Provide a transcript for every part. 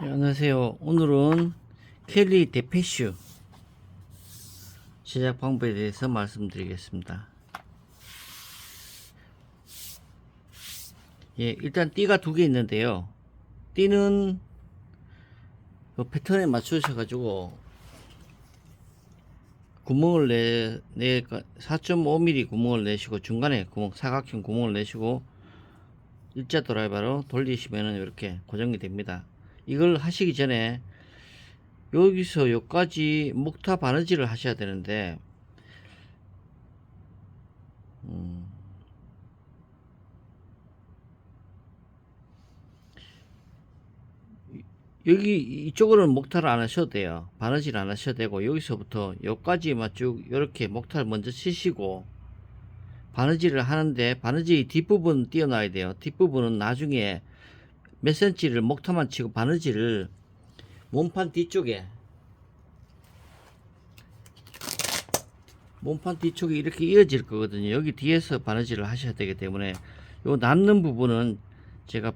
네, 안녕하세요. 오늘은 켈리 데페슈 제작 방법에 대해서 말씀드리겠습니다. 예, 일단 띠가 두 개 있는데요. 띠는 그 패턴에 맞추셔가지고 구멍을 4.5mm 구멍을 내시고 중간에 사각형 구멍을 내시고 일자 드라이버로 돌리시면 이렇게 고정이 됩니다. 이걸 하시기 전에 여기서 여기까지 목타 바느질을 하셔야 되는데 음, 여기 이쪽으로는 목타를 안 하셔도 돼요. 바느질 안 하셔도 되고 여기서부터 여기까지만 쭉 이렇게 목타를 먼저 치시고 바느질을 하는데 바느질 뒷부분 띄어놔야 돼요. 뒷부분은 나중에 몇 센치를 목타만 치고 바느질을 몸판 뒤쪽에 이렇게 이어질 거거든요. 여기 뒤에서 바느질을 하셔야 되기 때문에 요 남는 부분은 제가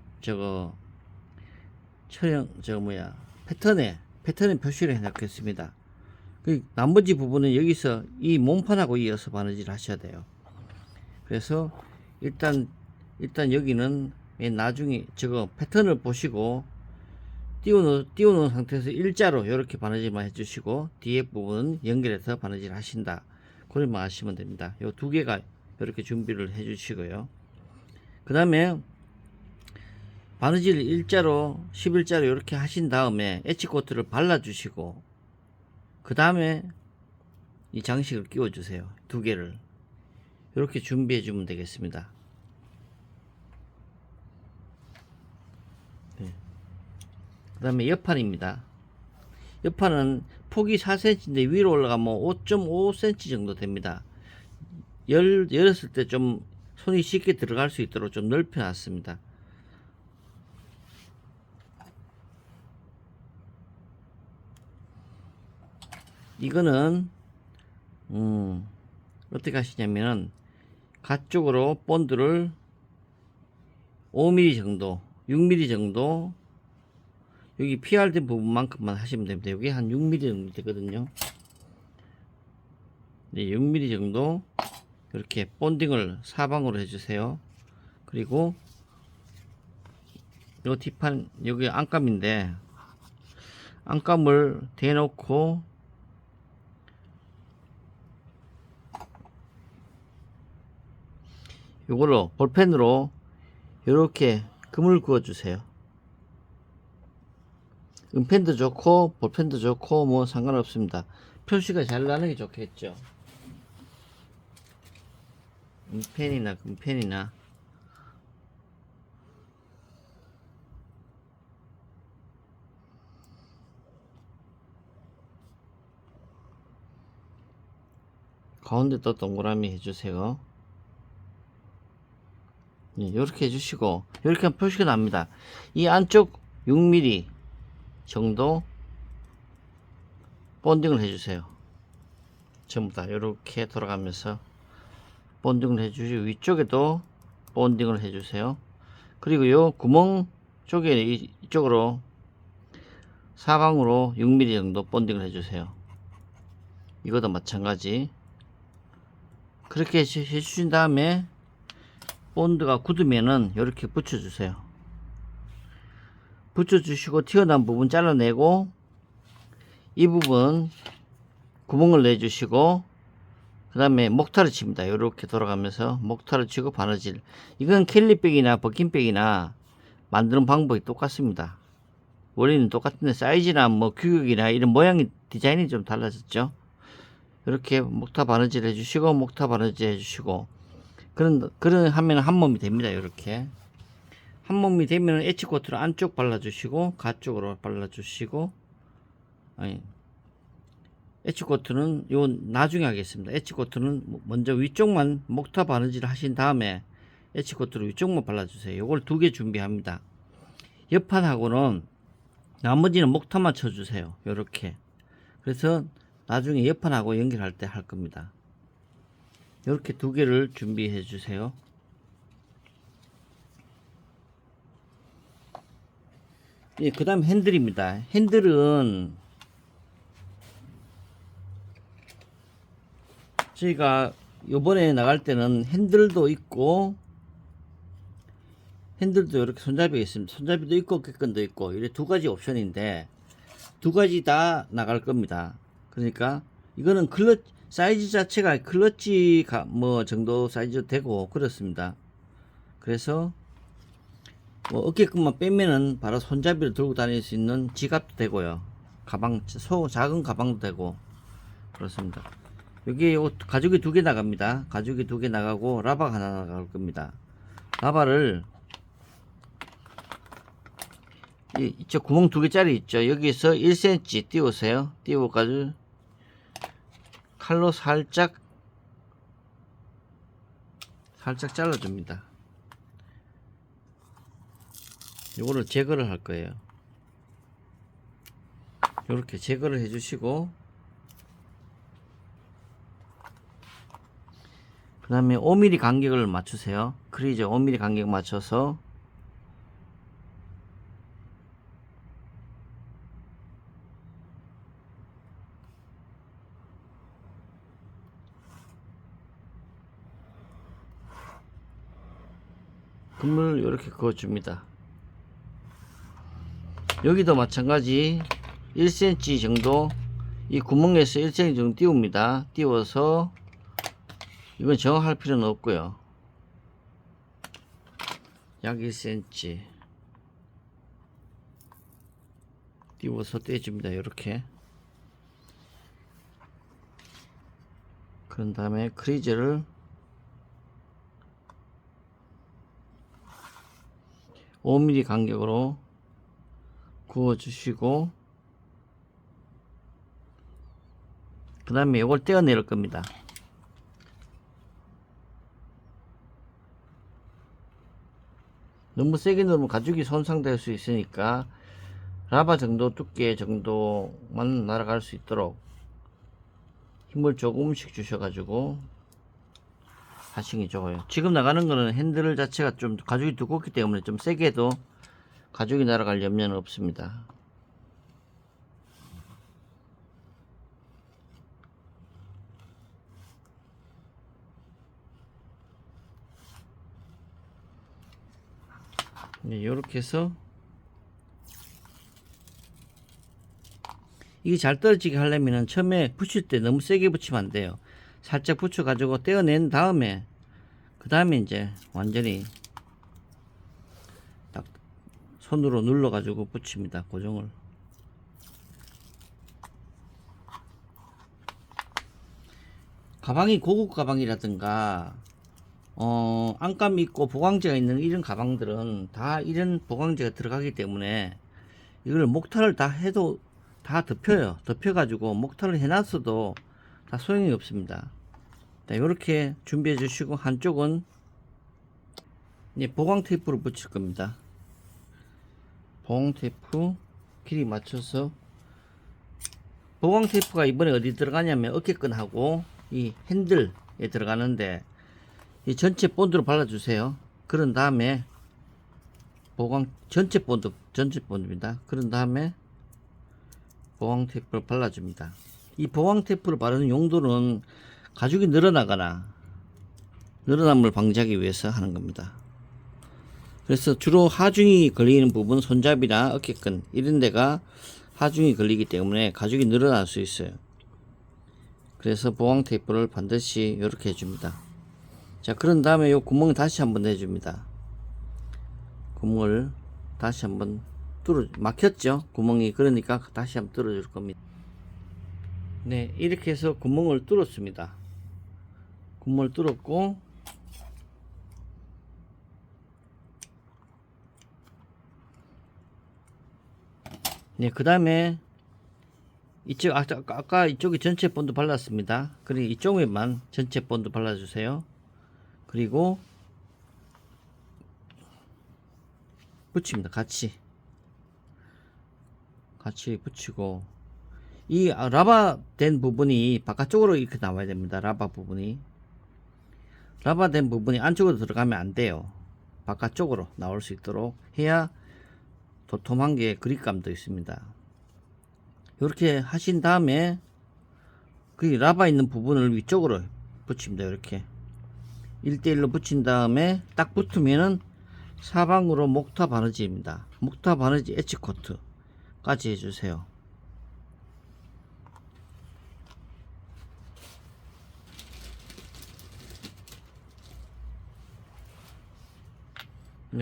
패턴에 표시를 해 놓겠습니다. 그 나머지 부분은 여기서 이 몸판하고 이어서 바느질 하셔야 돼요. 그래서 일단 여기는 맨 나중에 저거 패턴을 보시고 띄워놓은 상태에서 일자로 이렇게 바느질만 해주시고 뒤에 부분 연결해서 바느질 하신다. 그러면 하시면 됩니다. 요 두 개가 이렇게 준비를 해주시고요. 그 다음에 바느질 일자로 11자로 이렇게 하신 다음에 엣지코트를 발라주시고 그 다음에 이 장식을 끼워 주세요. 두 개를 이렇게 준비해 주면 되겠습니다. 네. 그 다음에 옆판입니다. 옆판은 폭이 4cm인데 위로 올라가면 5.5cm 정도 됩니다. 열었을 때 좀 손이 쉽게 들어갈 수 있도록 좀 넓혀 놨습니다. 이거는 어떻게 하시냐면은 가쪽으로 본드를 5mm 정도 6mm 정도 여기 PR된 부분만큼만 하시면 됩니다. 여기 한 6mm 정도 되거든요. 네, 6mm 정도 이렇게 본딩을 사방으로 해주세요. 그리고 요 뒷판 여기 안감인데 안감을 대놓고 요걸로 볼펜으로 이렇게 금을 그어 주세요. 은펜도 좋고 볼펜도 좋고 뭐 상관없습니다. 표시가 잘 나는 게 좋겠죠. 은펜이나 금펜이나 가운데 또 동그라미 해주세요. 이렇게 해주시고 이렇게 하면 표시가 납니다. 이 안쪽 6mm 정도 본딩을 해주세요. 전부 다 이렇게 돌아가면서 본딩을 해주시고 위쪽에도 본딩을 해주세요. 그리고 요 구멍 쪽에 이쪽으로 사방으로 6mm 정도 본딩을 해주세요. 이것도 마찬가지 그렇게 해주신 다음에 본드가 굳으면은 이렇게 붙여주세요. 붙여주시고 튀어나온 부분 잘라내고 이 부분 구멍을 내주시고 그 다음에 목타를 칩니다. 이렇게 돌아가면서 목타를 치고 바느질. 이건 캘리백이나 버킨백이나 만드는 방법이 똑같습니다. 원리는 똑같은데 사이즈나 뭐 규격이나 이런 모양이 디자인이 좀 달라졌죠. 이렇게 목타 바느질 해주시고 목타 바느질 해주시고 그런 하면 한 몸이 됩니다. 이렇게 한 몸이 되면 엣지코트를 안쪽 발라주시고 가쪽으로 발라주시고 아니 엣지코트는 요 나중에 하겠습니다. 엣지코트는 먼저 위쪽만 목타 바느질 하신 다음에 엣지코트를 위쪽만 발라주세요. 요걸 두 개 준비합니다. 옆판하고는 나머지는 목타만 쳐주세요. 요렇게 그래서 나중에 옆판하고 연결할 때 할 겁니다. 이렇게 두 개를 준비해 주세요. 예, 그 다음 핸들입니다. 핸들은 저희가 요번에 나갈 때는 핸들도 있고 핸들도 이렇게 손잡이가 있습니다. 손잡이도 있고 어깨끈도 있고 이렇게 두 가지 옵션인데 두 가지 다 나갈 겁니다. 그러니까 이거는 클러치 사이즈 자체가 클러치가 뭐 정도 사이즈 되고 그렇습니다. 그래서 뭐 어깨끈만 빼면은 바로 손잡이를 들고 다닐 수 있는 지갑도 되고요. 가방 작은 가방도 되고 그렇습니다. 여기 요 가죽이 두 개 나갑니다. 가죽이 두 개 나가고 라바가 하나 나갈 겁니다. 라바를 이쪽 구멍 두 개짜리 있죠. 여기서 1cm 띄우세요. 띄워가지고 칼로 살짝 잘라줍니다. 요거를 제거를 할 거예요. 요렇게 제거를 해주시고 그 다음에 5mm 간격을 맞추세요. 크리저 5mm 간격 맞춰서 금을 이렇게 그어줍니다. 여기도 마찬가지 1cm 정도 이 구멍에서 1cm 정도 띄웁니다. 띄워서 이건 정확할 필요는 없고요. 약 1cm 띄워서 떼줍니다. 이렇게. 그런 다음에 크리저를 5mm 간격으로 구워 주시고 그 다음에 이걸 떼어낼 겁니다. 너무 세게 누르면 가죽이 손상될 수 있으니까 라바 정도 두께 정도만 날아갈 수 있도록 힘을 조금씩 주셔가지고 하시는 게 좋아요. 지금 나가는 거는 핸들 자체가 좀 가죽이 두껍기 때문에 좀 세게 해도 가죽이 날아갈 염려는 없습니다. 네, 이렇게 해서 이게 잘 떨어지게 하려면 처음에 붙일 때 너무 세게 붙이면 안 돼요. 살짝 붙여 가지고 떼어낸 다음에 그 다음에 이제 완전히 딱 손으로 눌러 가지고 붙입니다. 고정을. 가방이 고급 가방이라든가 안감이 있고 보강제가 있는 이런 가방들은 다 이런 보강제가 들어가기 때문에 이걸 목탈을 다 해도 다 덮여요. 덮여가지고 목탈을 해놨어도 다 소용이 없습니다. 이렇게 준비해 주시고 한쪽은 이제 보강 테이프를 붙일 겁니다. 보강 테이프 길이 맞춰서 보강 테이프가 이번에 어디 들어가냐면 어깨끈하고 이 핸들에 들어가는데 이 전체 본드로 발라주세요. 그런 다음에 보강 전체 본드입니다. 그런 다음에 보강 테이프를 발라줍니다. 이 보강 테이프를 바르는 용도는 가죽이 늘어나거나 늘어남을 방지하기 위해서 하는 겁니다. 그래서 주로 하중이 걸리는 부분, 손잡이나 어깨끈 이런 데가 하중이 걸리기 때문에 가죽이 늘어날 수 있어요. 그래서 보강 테이프를 반드시 이렇게 해줍니다. 자, 그런 다음에 이 구멍을 다시 한번 내줍니다. 구멍을 다시 한번 막혔죠? 구멍이. 그러니까 다시 한번 뚫어줄 겁니다. 네, 이렇게 해서 구멍을 뚫었습니다. 구멍을 뚫었고, 네, 그 다음에 이쪽 아까 이쪽에 전체 본드 발랐습니다. 그리고 이쪽에만 전체 본드 발라주세요. 그리고 붙입니다. 같이 붙이고 이 라바 된 부분이 바깥쪽으로 이렇게 나와야 됩니다. 라바 된 부분이 안쪽으로 들어가면 안 돼요. 바깥쪽으로 나올 수 있도록 해야 도톰한 게 그립감도 있습니다. 이렇게 하신 다음에 그 라바 있는 부분을 위쪽으로 붙입니다. 이렇게 1대1로 붙인 다음에 딱 붙으면은 사방으로 목타 바느질입니다. 목타 바느질 엣지 코트까지 해주세요.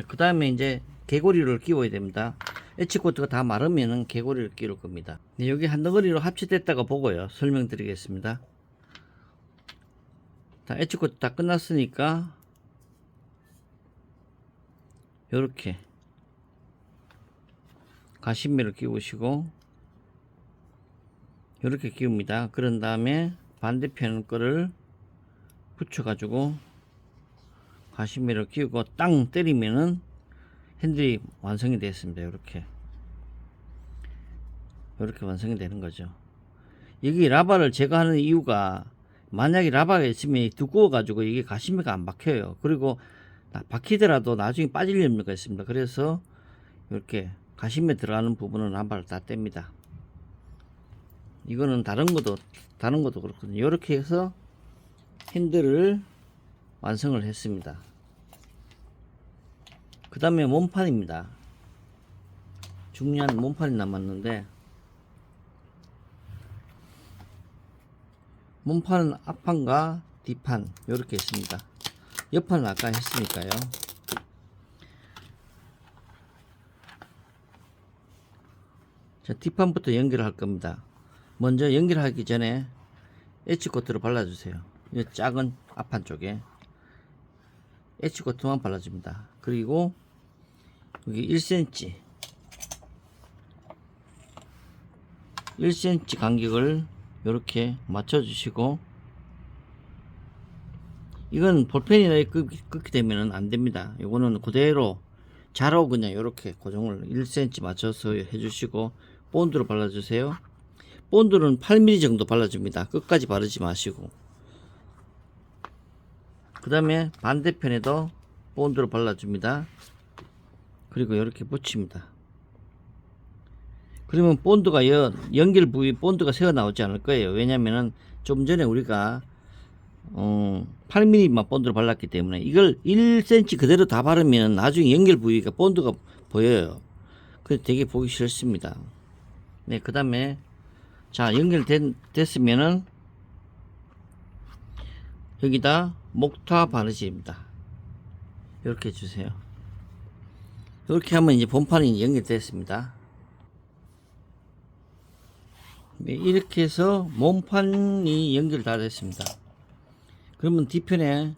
그 다음에 이제 개고리를 끼워야 됩니다. 엣지 코트가 다 마르면은 개고리를 끼울 겁니다. 여기 한 덩어리로 합체됐다가 보고요. 설명드리겠습니다. 다 엣지 코트 다 끝났으니까 요렇게 가시미를 끼우시고 요렇게 끼웁니다. 그런 다음에 반대편 거를 붙여 가지고 가시미를 끼우고 땅 때리면은 핸들이 완성이 됐습니다. 요렇게 완성이 되는 거죠. 여기 라바를 제거하는 이유가 만약에 라바가 있으면 두꺼워 가지고 이게 가시미가 안 박혀요. 그리고 박히더라도 나중에 빠질 염려가 있습니다. 그래서 이렇게 가시미에 들어가는 부분은 라바를 다 뗍니다. 이거는 다른 것도 그렇거든요. 이렇게 해서 핸들을 완성을 했습니다. 그 다음에 몸판입니다. 중요한 몸판이 남았는데, 몸판은 앞판과 뒷판 이렇게 있습니다. 옆판은 아까 했으니까요. 자, 뒷판부터 연결할 겁니다. 먼저 연결하기 전에 엣지 코트를 발라주세요. 이 작은 앞판 쪽에 엣지 코트만 발라줍니다. 그리고 여기 1cm 간격을 이렇게 맞춰주시고, 이건 볼펜이나 끄게 되면 안 됩니다. 이거는 그대로 자로 그냥 이렇게 고정을 1cm 맞춰서 해주시고, 본드로 발라주세요. 본드는 8mm 정도 발라줍니다. 끝까지 바르지 마시고. 그 다음에 반대편에도 본드로 발라줍니다. 그리고 이렇게 붙입니다. 그러면 본드가 연결 부위 본드가 새어 나오지 않을 거예요. 왜냐면은 좀 전에 우리가 8mm만 본드로 발랐기 때문에 이걸 1cm 그대로 다 바르면 나중에 연결 부위가 본드가 보여요. 그래서 되게 보기 싫습니다. 네, 그 다음에 자, 됐으면은 여기다 목타 바느질입니다. 이렇게 해주세요. 이렇게 하면 이제 본판이 연결됐습니다. 네, 이렇게 해서 몸판이 연결 다 됐습니다. 그러면 뒤편에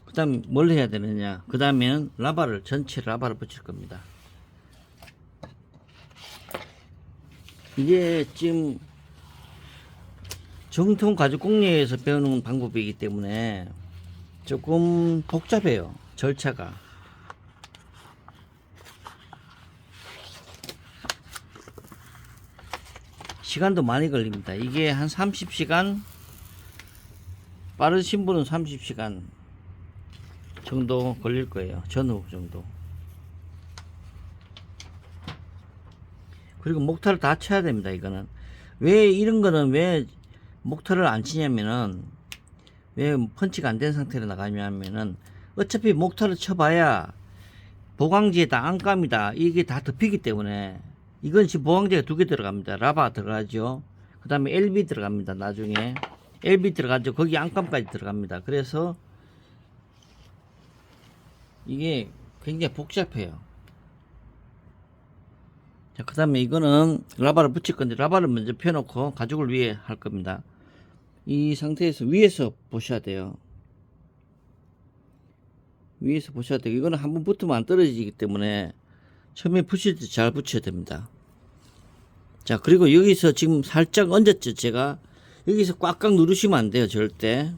그 다음 뭘 해야 되느냐, 그 다음에는 전체 라바를 붙일 겁니다. 이게 지금 정통 가죽 공예에서 배우는 방법이기 때문에 조금 복잡해요, 절차가. 시간도 많이 걸립니다. 이게 한 30시간, 빠르신 분은 30시간 정도 걸릴 거예요. 전후 정도. 그리고 목타를 다 쳐야 됩니다. 이거는 왜 이런 거는 왜 목타를 안 치냐면은, 왜 펀치가 안 된 상태로 나가냐면은, 어차피 목타를 쳐봐야 보강지에다 안감이다 이게 다 덮이기 때문에. 이건 지금 보강제가 2개 들어갑니다. 라바 들어가죠. 그 다음에 LB 들어갑니다. 나중에 LB 들어가죠. 거기 안감까지 들어갑니다. 그래서 이게 굉장히 복잡해요. 자, 그 다음에 이거는 라바를 붙일 건데, 라바를 먼저 펴놓고 가죽을 위에 할 겁니다. 이 상태에서 위에서 보셔야 돼요. 위에서 보셔야 돼요. 이거는 한번 붙으면 안 떨어지기 때문에 처음에 붙일 때 잘 붙여야 됩니다. 자, 그리고 여기서 지금 살짝 얹었죠. 제가 여기서 꽉꽉 누르시면 안 돼요. 절대.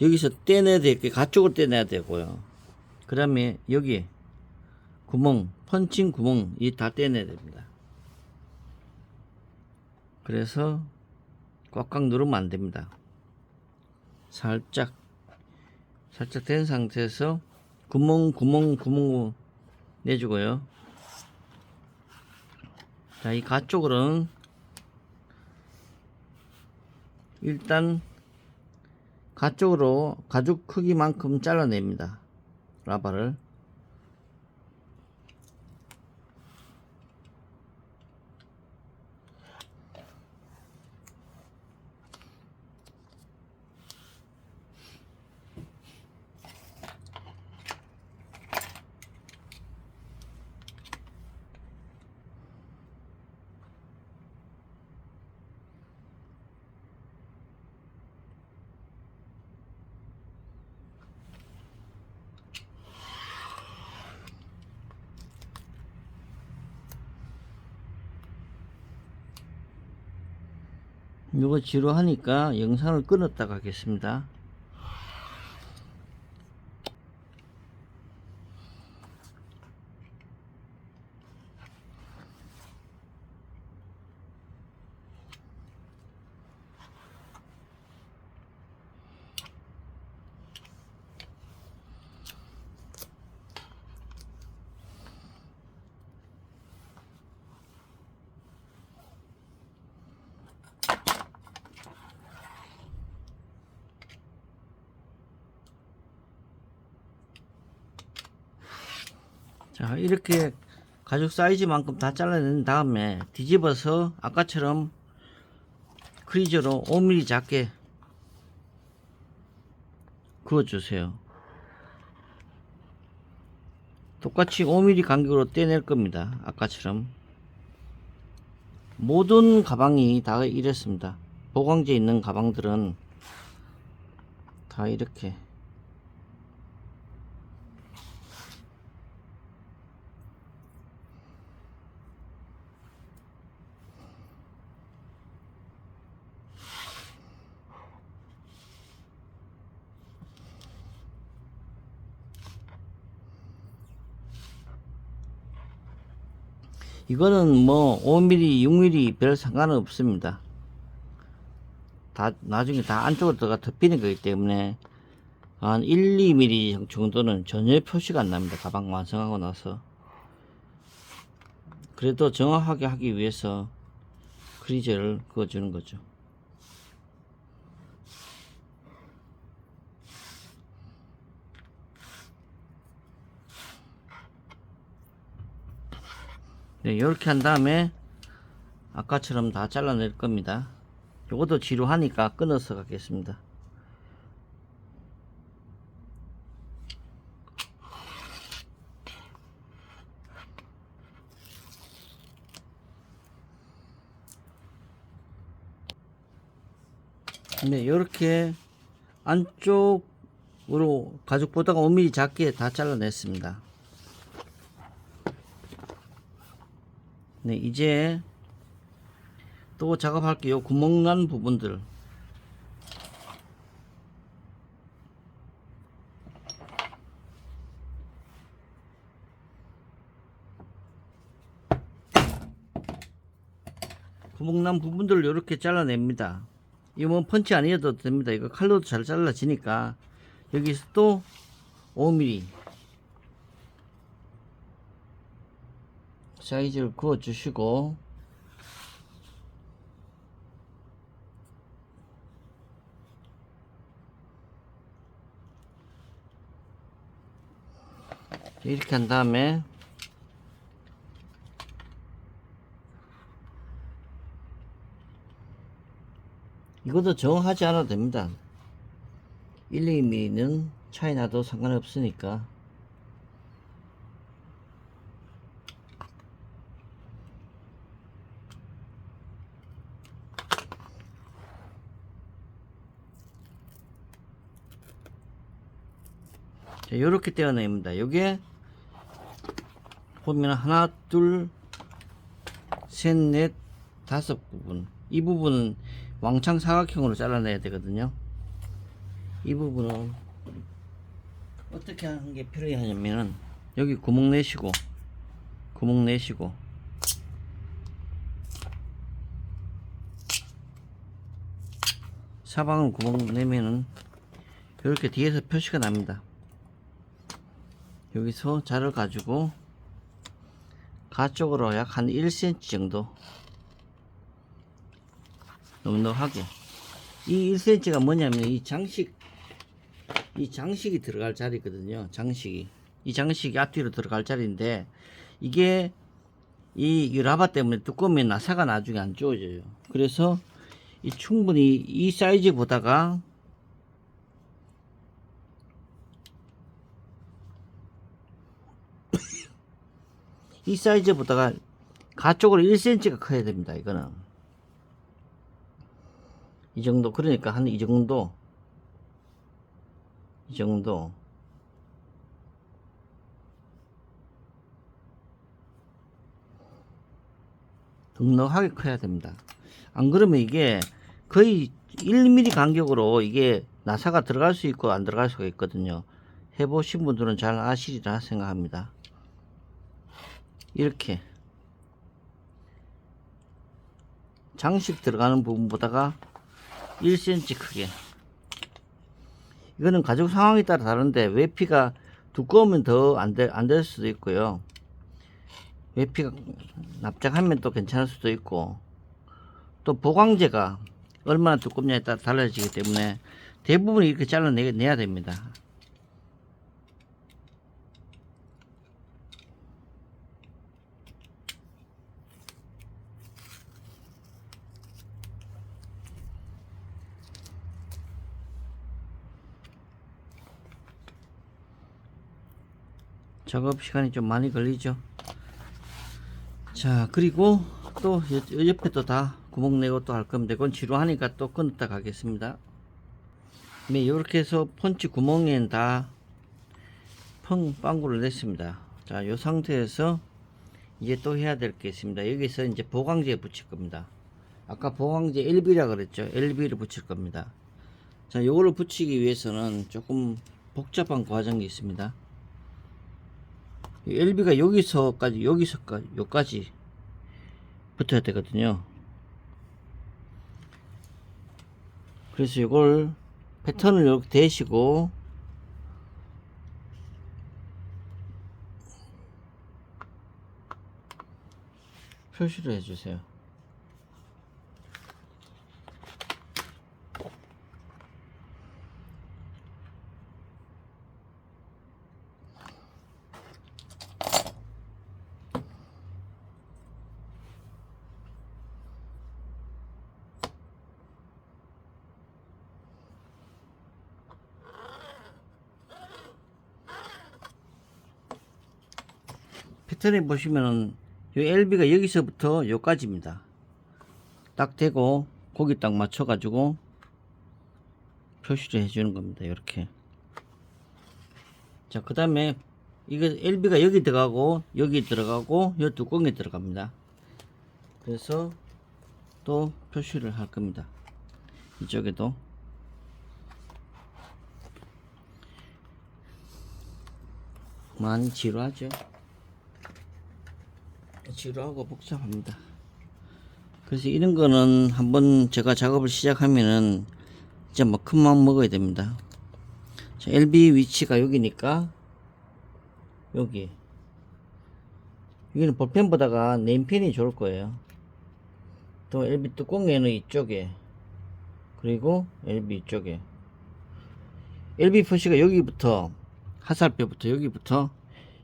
여기서 떼내야 될 게 가쪽을 떼내야 되고요. 그 다음에 여기 구멍, 펀칭 구멍 이 다 떼내야 됩니다. 그래서 꽉꽉 누르면 안 됩니다. 살짝 된 상태에서 구멍 내주고요. 자, 이 가쪽으로는 일단 가쪽으로 가죽 크기만큼 잘라냅니다. 라바를. 이거 지루하니까 영상을 끊었다 가겠습니다. 자, 이렇게 가죽 사이즈만큼 다 잘라낸 다음에 뒤집어서 아까처럼 크리저로 5mm 작게 그어주세요. 똑같이 5mm 간격으로 떼낼 겁니다. 아까처럼. 모든 가방이 다 이랬습니다. 보강제 있는 가방들은 다 이렇게. 이거는 뭐 5mm, 6mm 별 상관은 없습니다. 다 나중에 다 안쪽으로 들어가 덮이는 거기 때문에 한 1, 2mm 정도는 전혀 표시가 안 납니다. 가방 완성하고 나서. 그래도 정확하게 하기 위해서 크리저를 그어주는 거죠. 네, 이렇게 한 다음에 아까처럼 다 잘라낼 겁니다. 요것도 지루하니까 끊어서 가겠습니다. 네, 이렇게 안쪽으로 가죽보다가 5mm 작게 다 잘라냈습니다. 네, 이제 또 작업할게요. 구멍난 부분들. 구멍난 부분들을 이렇게 잘라냅니다. 이거 뭐 펀치 아니어도 됩니다. 이거 칼로도 잘 잘라지니까. 여기서 또 5mm 사이즈를 그어 주시고, 이렇게 한 다음에 이것도 정하지 않아도 됩니다. 1, 2mm는 차이 나도 상관없으니까. 자, 요렇게 떼어냅니다. 요게 보면 하나, 둘, 셋, 넷, 다섯 부분. 이 부분은 왕창 사각형으로 잘라내야 되거든요. 이 부분은 어떻게 하는 게 필요하냐면은 여기 구멍 내시고 사방을 구멍 내면은 이렇게 뒤에서 표시가 납니다. 여기서 자를 가지고 가쪽으로 약 한 1cm 정도 넉넉하게. 이 1cm가 뭐냐면 이 장식이 들어갈 자리거든요. 이 장식이 앞뒤로 들어갈 자리인데, 이게 이 라바 때문에 두꺼우면 나사가 나중에 안 주어져요. 그래서 충분히 이 사이즈보다가 이 사이즈보다가 가쪽으로 1cm가 커야 됩니다. 이거는 이 정도. 그러니까 한 이 정도 넉넉하게 커야 됩니다. 안 그러면 이게 거의 1mm 간격으로 이게 나사가 들어갈 수 있고 안 들어갈 수가 있거든요. 해보신 분들은 잘 아시리라 생각합니다. 이렇게 장식 들어가는 부분보다가 1cm 크게. 이거는 가죽 상황에 따라 다른데, 외피가 두꺼우면 더 안 될 수도 있고요. 외피가 납작하면 또 괜찮을 수도 있고, 또 보강재가 얼마나 두껍냐에 따라 달라지기 때문에 대부분 이렇게 잘라내야 됩니다. 작업 시간이 좀 많이 걸리죠. 자, 그리고 또 옆에도 다 구멍 내고 또 할 겁니다. 그건 지루하니까 또 끊었다 가겠습니다. 네, 이렇게 해서 펀치 구멍엔 다 빵구를 냈습니다. 자, 요 상태에서 이제 또 해야 될 게 있습니다. 여기서 이제 보강제 붙일 겁니다. 아까 보강제 LB라 그랬죠. LB를 붙일 겁니다. 자, 요거를 붙이기 위해서는 조금 복잡한 과정이 있습니다. LB가 여기서까지 여기까지 붙어야 되거든요. 그래서 이걸 패턴을 이렇게 대시고 표시를 해주세요. 패턴에 보시면은 이 LB가 여기서부터 여기까지입니다. 딱 대고 거기 딱 맞춰 가지고 표시를 해주는 겁니다. 이렇게. 자, 그 다음에 이거 LB가 여기 들어가고 여기 들어가고 이 뚜껑에 들어갑니다. 그래서 또 표시를 할 겁니다. 이쪽에도. 많이 지루하죠. 지루하고 복잡합니다. 그래서 이런 거는 한번 제가 작업을 시작하면은 진짜 뭐 큰 마음 먹어야 됩니다. 자, LB 위치가 여기니까 여기는 볼펜보다가 네임펜이 좋을 거예요. 또 LB 뚜껑에는 이쪽에, 그리고 LB 이쪽에. LB 표시가 여기부터 하살표부터 여기부터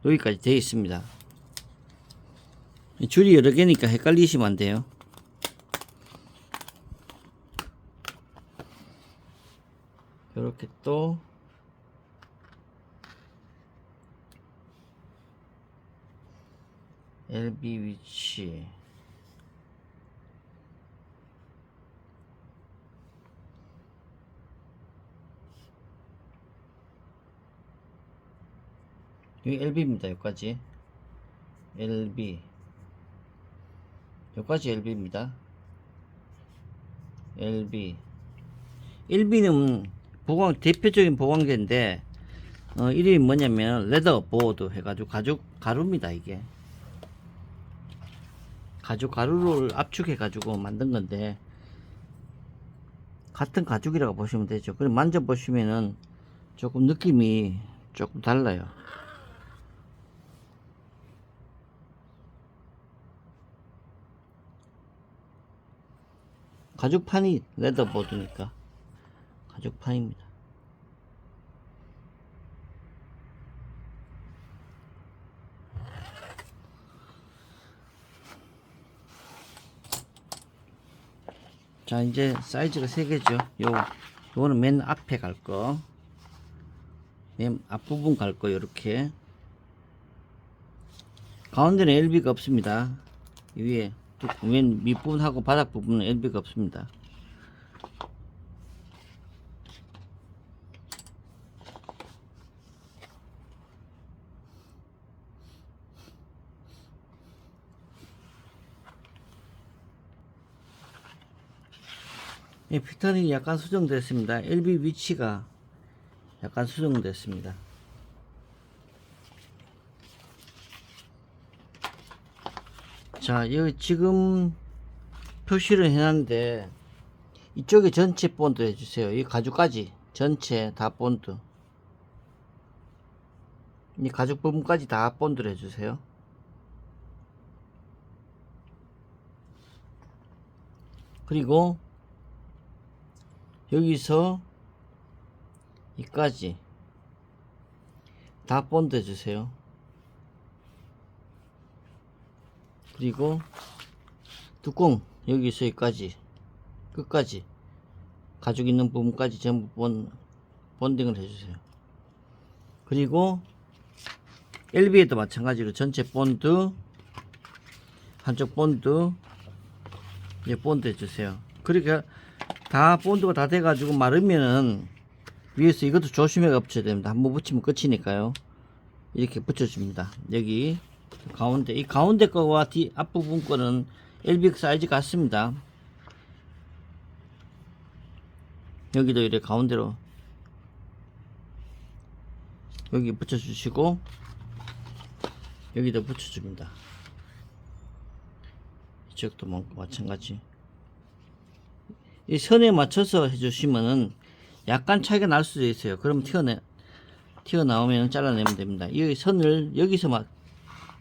여기까지 되어 있습니다. 줄이 여러 개니까 헷갈리시면 안 돼요. 이렇게 또 LB 위치, 여기 LB입니다. 여기까지 LB, 여기까지 LB입니다. LB는 대표적인 보강제인데 이름이 뭐냐면 레더보드 해가지고 가죽 가루입니다. 이게 가죽 가루를 압축해가지고 만든 건데, 같은 가죽이라고 보시면 되죠. 그럼 만져보시면은 조금 느낌이 조금 달라요. 가죽판이 레더보드니까 가죽판입니다. 자, 이제 사이즈가 3개죠. 요거는 맨 앞에 갈 거, 맨 앞부분 갈 거, 요렇게. 가운데는 LB가 없습니다. 위에 맨 밑부분하고 바닥 부분은 LB가 없습니다. 예, 피터링이 약간 수정됐습니다. LB 위치가 약간 수정됐습니다. 자, 여기 지금 표시를 해놨는데 이쪽에 전체 본드 해주세요. 이 가죽까지 전체 다 본드, 이 가죽 부분까지 다 본드를 해주세요. 그리고 여기서 이까지 다 본드 해주세요. 그리고 뚜껑 여기서 여기까지 끝까지 가죽 있는 부분까지 전부 본딩을 해주세요. 그리고 LB에도 마찬가지로 전체 본드, 한쪽 본드, 이제 본드 해주세요. 그러니까 다 본드가 다 돼가지고 마르면은 위에서 이것도 조심해 붙여야 됩니다. 한번 붙이면 끝이니까요. 이렇게 붙여줍니다. 여기 가운데, 이 가운데 거와 앞부분 거는 LB 사이즈 같습니다. 여기도 이렇게 가운데로 여기 붙여주시고 여기도 붙여줍니다. 이쪽도 마찬가지. 이 선에 맞춰서 해주시면은 약간 차이가 날 수도 있어요. 그럼 튀어나오면 잘라내면 됩니다. 이 선을 여기서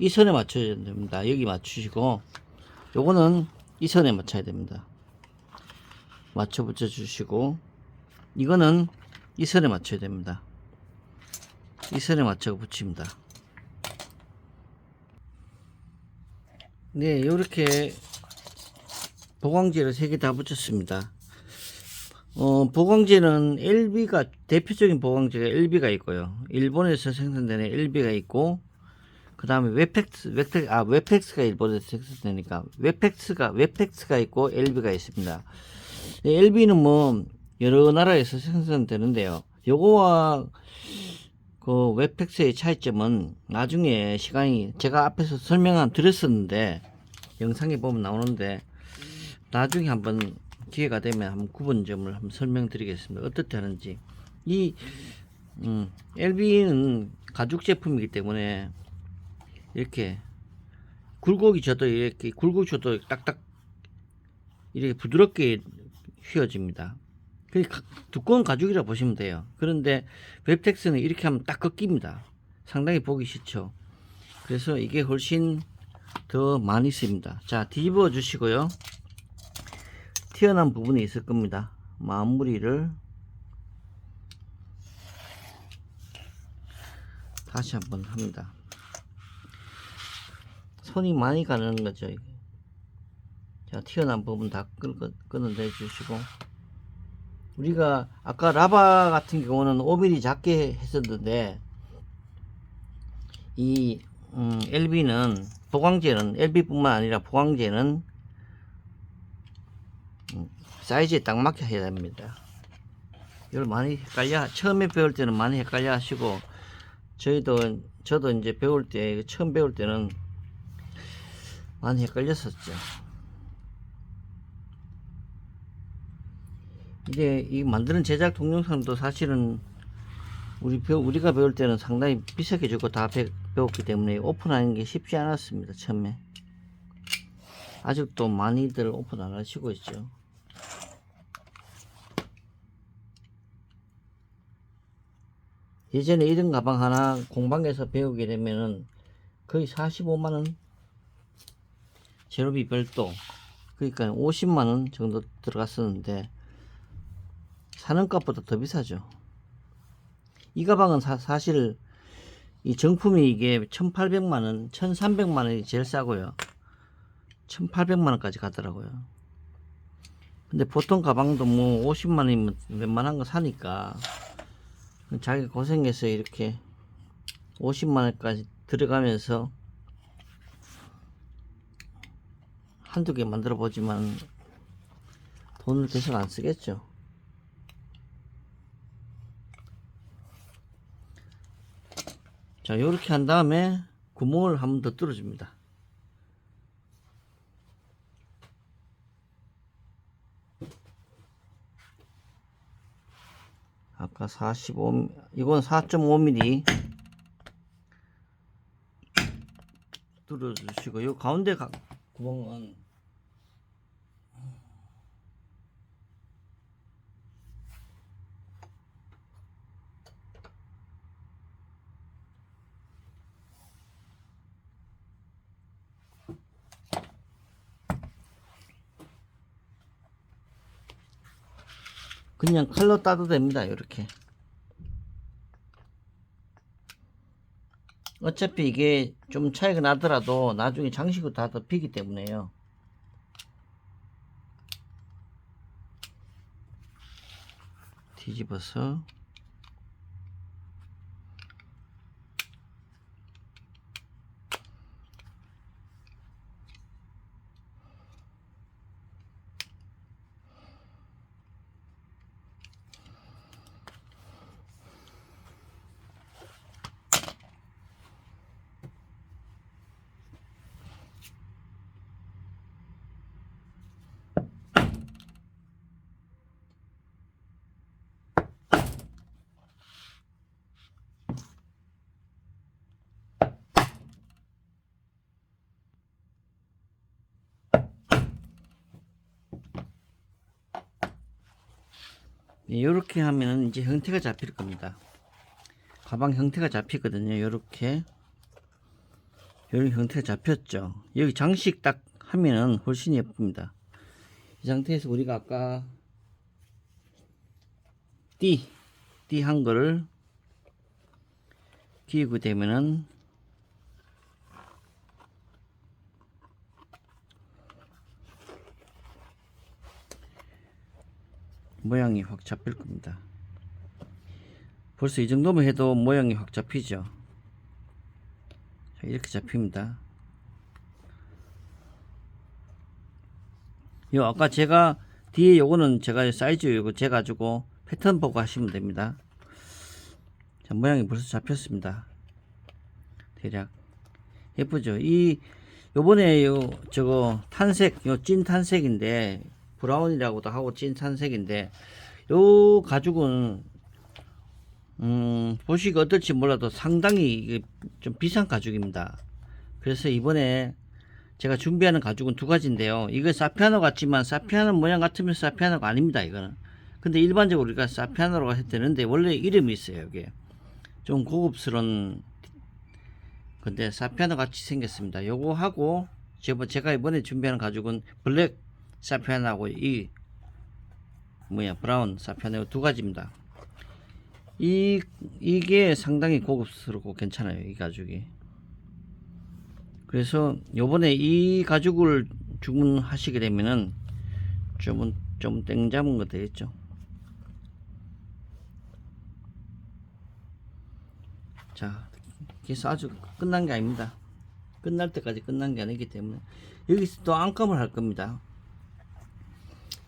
이 선에 맞춰야 됩니다. 여기 맞추시고 요거는 이 선에 맞춰야 됩니다. 맞춰 붙여주시고 이거는 이 선에 맞춰야 됩니다. 이 선에 맞춰 붙입니다. 네, 요렇게 보강제를 3개 다 붙였습니다. 보강제는 LB가 대표적인 보강제가 LB가 있고요. 일본에서 생산되는 LB가 있고, 그 다음에 웹팩스가 일본에서 생산되니까 웹팩스가 있고 LB가 있습니다. LB는 뭐 여러 나라에서 생산되는데요. 요거와 그 웹팩스의 차이점은 나중에 시간이 제가 앞에서 드렸었는데 영상에 보면 나오는데 나중에 한번 기회가 되면 한번 구분점을 한번 설명드리겠습니다. 어떻게 하는지. 이 LB는 가죽 제품이기 때문에 이렇게 굴곡이 줘도 이렇게 딱딱 이렇게 부드럽게 휘어집니다. 두꺼운 가죽이라 보시면 돼요. 그런데 웹텍스는 이렇게 하면 딱 꺾입니다. 상당히 보기 싫죠. 그래서 이게 훨씬 더 많이 씁니다. 자, 뒤집어 주시고요. 튀어나온 부분이 있을 겁니다. 마무리를 다시 한번 합니다. 손이 많이 가는 거죠. 자, 튀어나온 부분 다 끊어내 주시고, 우리가 아까 라바 같은 경우는 5mm 작게 했었는데 이 LB는 보강제는 LB뿐만 아니라 보강제는 사이즈에 딱 맞게 해야 됩니다. 이걸 많이 처음에 배울 때는 많이 헷갈려 하시고, 저도 이제 처음 배울 때는 많이 헷갈렸었죠. 이제 이 만드는 제작 동영상도 사실은 우리가 배울 때는 상당히 비싸게 주고 다 배웠기 때문에 오픈하는 게 쉽지 않았습니다. 처음에. 아직도 많이들 오픈 안 하시고 있죠. 예전에 이런 가방 하나 공방에서 배우게 되면은 거의 45만원, 재료비 별도. 그러니까 50만원 정도 들어갔었는데 사는 값보다 더 비싸죠. 이 가방은 사실 이 정품이 이게 1800만원 1300만원이 제일 싸고요, 1800만원까지 가더라고요. 근데 보통 가방도 뭐 50만원이면 웬만한 거 사니까 자기 고생해서 이렇게 50만원까지 들어가면서 한두 개 만들어 보지만 돈을 계속 안 쓰겠죠. 자, 요렇게 한 다음에 구멍을 한 번 더 뚫어줍니다. 아까 45, 이건 4.5mm 뚫어주시고, 요 가운데 구멍은 그냥 칼로 따도 됩니다. 이렇게. 어차피 이게 좀 차이가 나더라도 나중에 장식으로 다 덮이기 때문에요. 뒤집어서 이렇게 하면 이제 형태가 잡힐 겁니다. 가방 형태가 잡히거든요. 이렇게 이런 형태가 잡혔죠. 여기 장식 딱 하면은 훨씬 예쁩니다. 이 상태에서 우리가 아까 띠 한 거를 끼우게 되면은 모양이 확 잡힐 겁니다. 벌써 이 정도만 해도 모양이 확 잡히죠. 자, 이렇게 잡힙니다. 요 아까 제가 뒤에 요거는 제가 사이즈 요거 재가지고 패턴 보고 하시면 됩니다. 자, 모양이 벌써 잡혔습니다. 대략 예쁘죠. 요번에 저거 탄색, 요 찐 탄색인데 브라운이라고도 하고 찐 탄색인데, 요 가죽은 보시기 어떨지 몰라도 상당히 좀 비싼 가죽입니다. 그래서 이번에 제가 준비하는 가죽은 두 가지인데요. 이거 사피아노 같지만 사피아노 모양 같으면 사피아노가 아닙니다. 이거는. 근데 일반적으로 우리가 사피아노라고 했대는데 원래 이름이 있어요. 이게 좀 고급스러운 근데 사피아노 같이 생겼습니다. 요거 하고 제가 이번에 준비하는 가죽은 블랙 사피아노하고 브라운 사피아노 두 가지입니다. 이게 상당히 고급스럽고 괜찮아요. 이 가죽이. 그래서 요번에 이 가죽을 주문하시게 되면은 좀 땡 잡은 거 되겠죠. 자, 그래서 아주 끝난 게 아닙니다. 끝날 때까지 끝난 게 아니기 때문에 여기서 또 안감을 할 겁니다.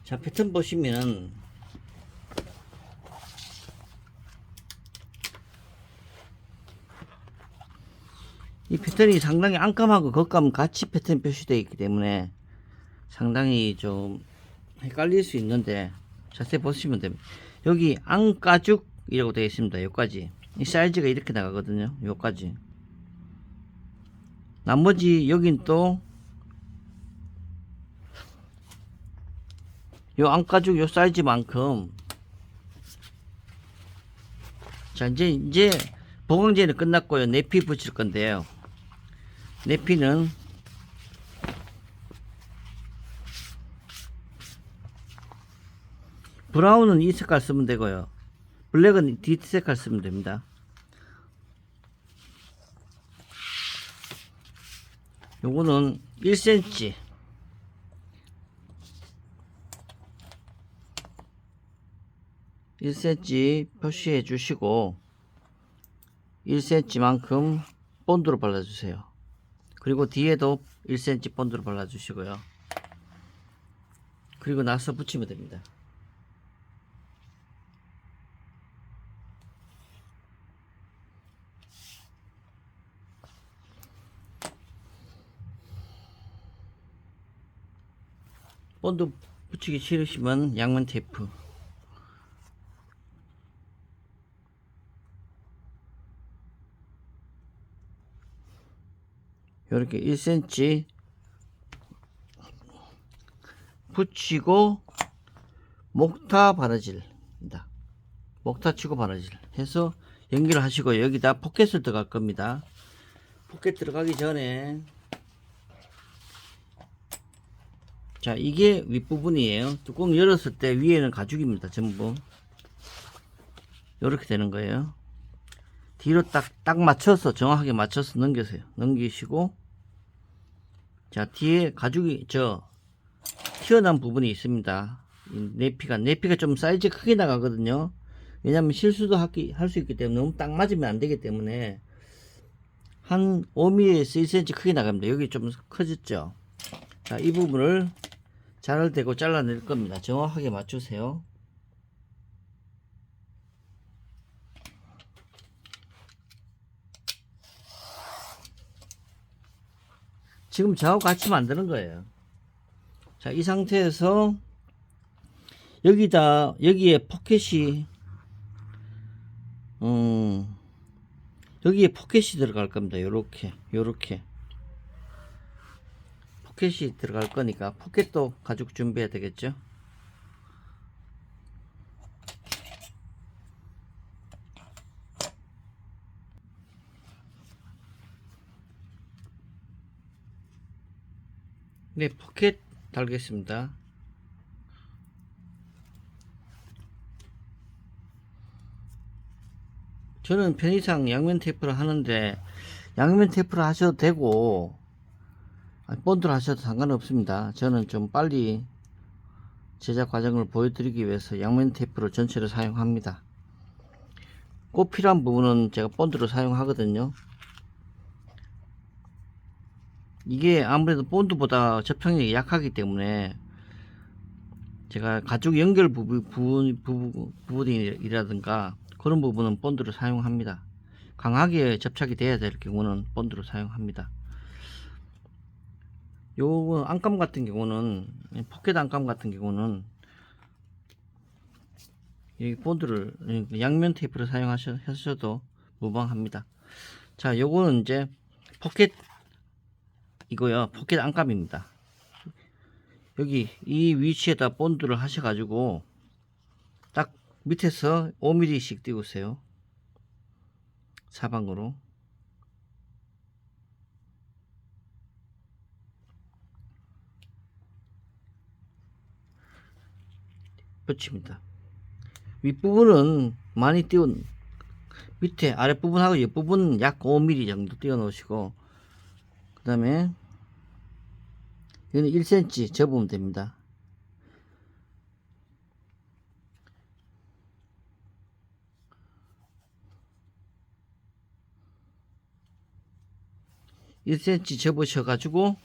자, 패턴 보시면 이 패턴이 상당히 안감하고 겉감 같이 패턴 표시되어 있기 때문에 상당히 좀 헷갈릴 수 있는데 자세히 보시면 됩니다. 여기 안가죽이라고 되어 있습니다. 여기까지 이 사이즈가 이렇게 나가거든요. 여기까지. 나머지 여긴 또 요 안가죽 요 사이즈만큼. 자, 이제 보강제는 끝났고요. 내피 붙일 건데요. 내피는 브라운은 이 색깔 쓰면 되고요. 블랙은 뒤 색깔 쓰면 됩니다. 요거는 1cm 1cm 표시해 주시고 1cm만큼 본드로 발라주세요. 그리고 뒤에도 1cm 본드로 발라주시고요. 그리고 나서 붙이면 됩니다. 본드 붙이기 싫으시면 양면 테이프 이렇게 1cm 붙이고 목타 바느질입니다. 목타 치고 바느질 해서 연결을 하시고 여기다 포켓을 들어갈 겁니다. 포켓 들어가기 전에 자, 이게 윗부분이에요. 뚜껑 열었을 때 위에는 가죽입니다. 전부 이렇게 되는 거예요. 뒤로 딱 맞춰서 정확하게 맞춰서 넘기세요. 넘기시고 자, 뒤에 가죽이 튀어나온 부분이 있습니다. 내피가 좀 사이즈 크게 나가거든요. 왜냐면 실수도 할 수 있기 때문에 너무 딱 맞으면 안 되기 때문에 한 5mm에서 1cm 크게 나갑니다. 여기 좀 커졌죠. 자, 이 부분을 자를 대고 잘라낼 겁니다. 정확하게 맞추세요. 지금 저하고 같이 만드는 거예요. 자, 이 상태에서 여기에 포켓이 여기에 포켓이 들어갈 겁니다. 요렇게 포켓이 들어갈 거니까 포켓도 가죽 준비해야 되겠죠. 네, 포켓 달겠습니다. 저는 편의상 양면 테이프를 하는데 양면 테이프를 하셔도 되고 본드를 하셔도 상관없습니다. 저는 좀 빨리 제작 과정을 보여드리기 위해서 양면 테이프를 전체를 사용합니다. 꼭 필요한 부분은 제가 본드를 사용하거든요. 이게 아무래도 본드보다 접착력이 약하기 때문에 제가 가죽 연결 부분이라든가 그런 부분은 본드를 사용합니다. 강하게 접착이 돼야 될 경우는 본드를 사용합니다. 요 안감 같은 경우는 포켓 안감 같은 경우는 이 본드를 양면 테이프를 사용하셔도 무방합니다. 자, 요거는 이제 포켓 이거요, 포켓 안감입니다. 여기 이 위치에다 본드를 하셔가지고 딱 밑에서 5mm씩 띄우세요. 사방으로. 붙입니다. 윗부분은 많이 띄운 밑에 아랫부분하고 옆부분은 약 5mm 정도 띄워 놓으시고 그 다음에 여기는 1cm 접으면 됩니다. (1cm) 접으셔 가지고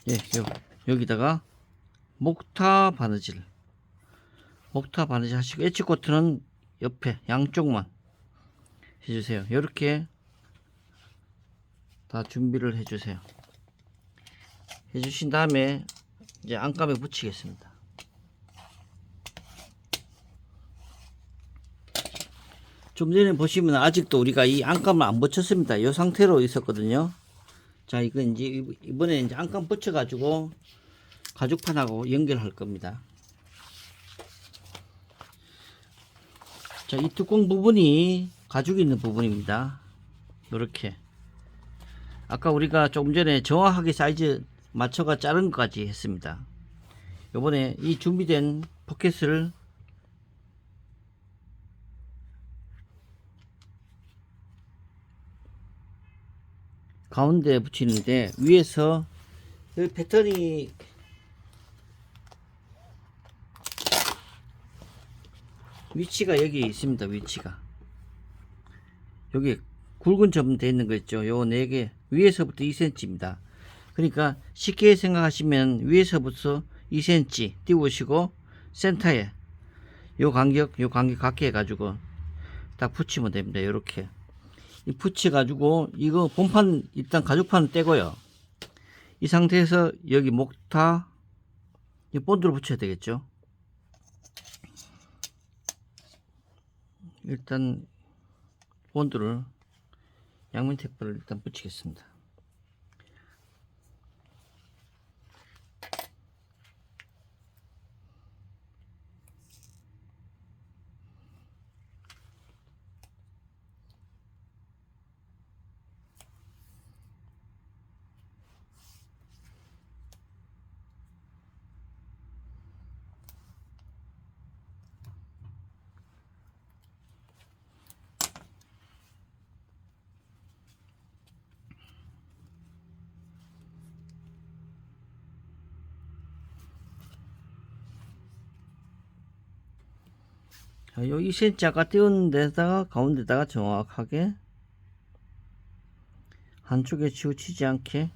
예, 여기다가 목타 바느질 하시고 엣지코트는 옆에 양쪽만 해주세요. 이렇게 다 준비를 해주세요. 해주신 다음에 이제 안감에 붙이겠습니다. 좀 전에 보시면 아직도 우리가 이 안감을 안 붙였습니다. 이 상태로 있었거든요. 자, 이건 이제 이번에 이제 안감 붙여 가지고 가죽판하고 연결할 겁니다. 자, 이 뚜껑 부분이 가죽이 있는 부분입니다. 이렇게 아까 우리가 조금 전에 정확하게 사이즈 맞춰가 자른 것까지 했습니다. 요번에 이 준비된 포켓을 가운데 붙이는데, 위에서 여기 패턴이 위치가 여기 있습니다. 위치가 여기 굵은 점 되어 있는 거 있죠. 요 4개 위에서부터 2cm입니다. 그러니까 쉽게 생각하시면 위에서부터 2cm 띄우시고 센터에 요 간격 갖게 해가지고 딱 붙이면 됩니다. 요렇게 붙여 가지고 이거 본판 일단 가죽판은 떼고요. 이 상태에서 여기 목타 이 본드로 붙여야 되겠죠. 일단 본드를 양면 테이프를 일단 붙이겠습니다. 자, 요 2cm 아까 띄운 데다가 가운데다가 정확하게 한쪽에 치우치지 않게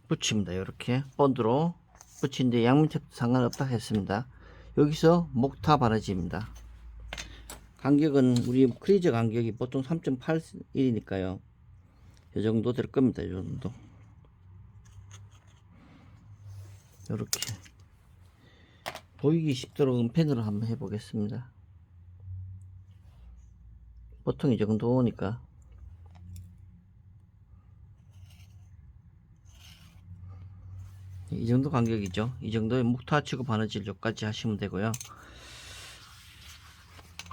붙입니다. 이렇게 본드로 붙이는데 양면 테이프 상관없다 했습니다. 여기서 목타 바느질입니다. 간격은 우리 크리저 간격이 보통 3.81이니까요. 이 정도 될 겁니다. 이 정도. 이렇게 보이기 쉽도록 은펜으로 한번 해보겠습니다. 보통 이 정도니까. 이 정도 간격이죠. 이 정도의 목타 치고 바느질 여기까지 하시면 되고요.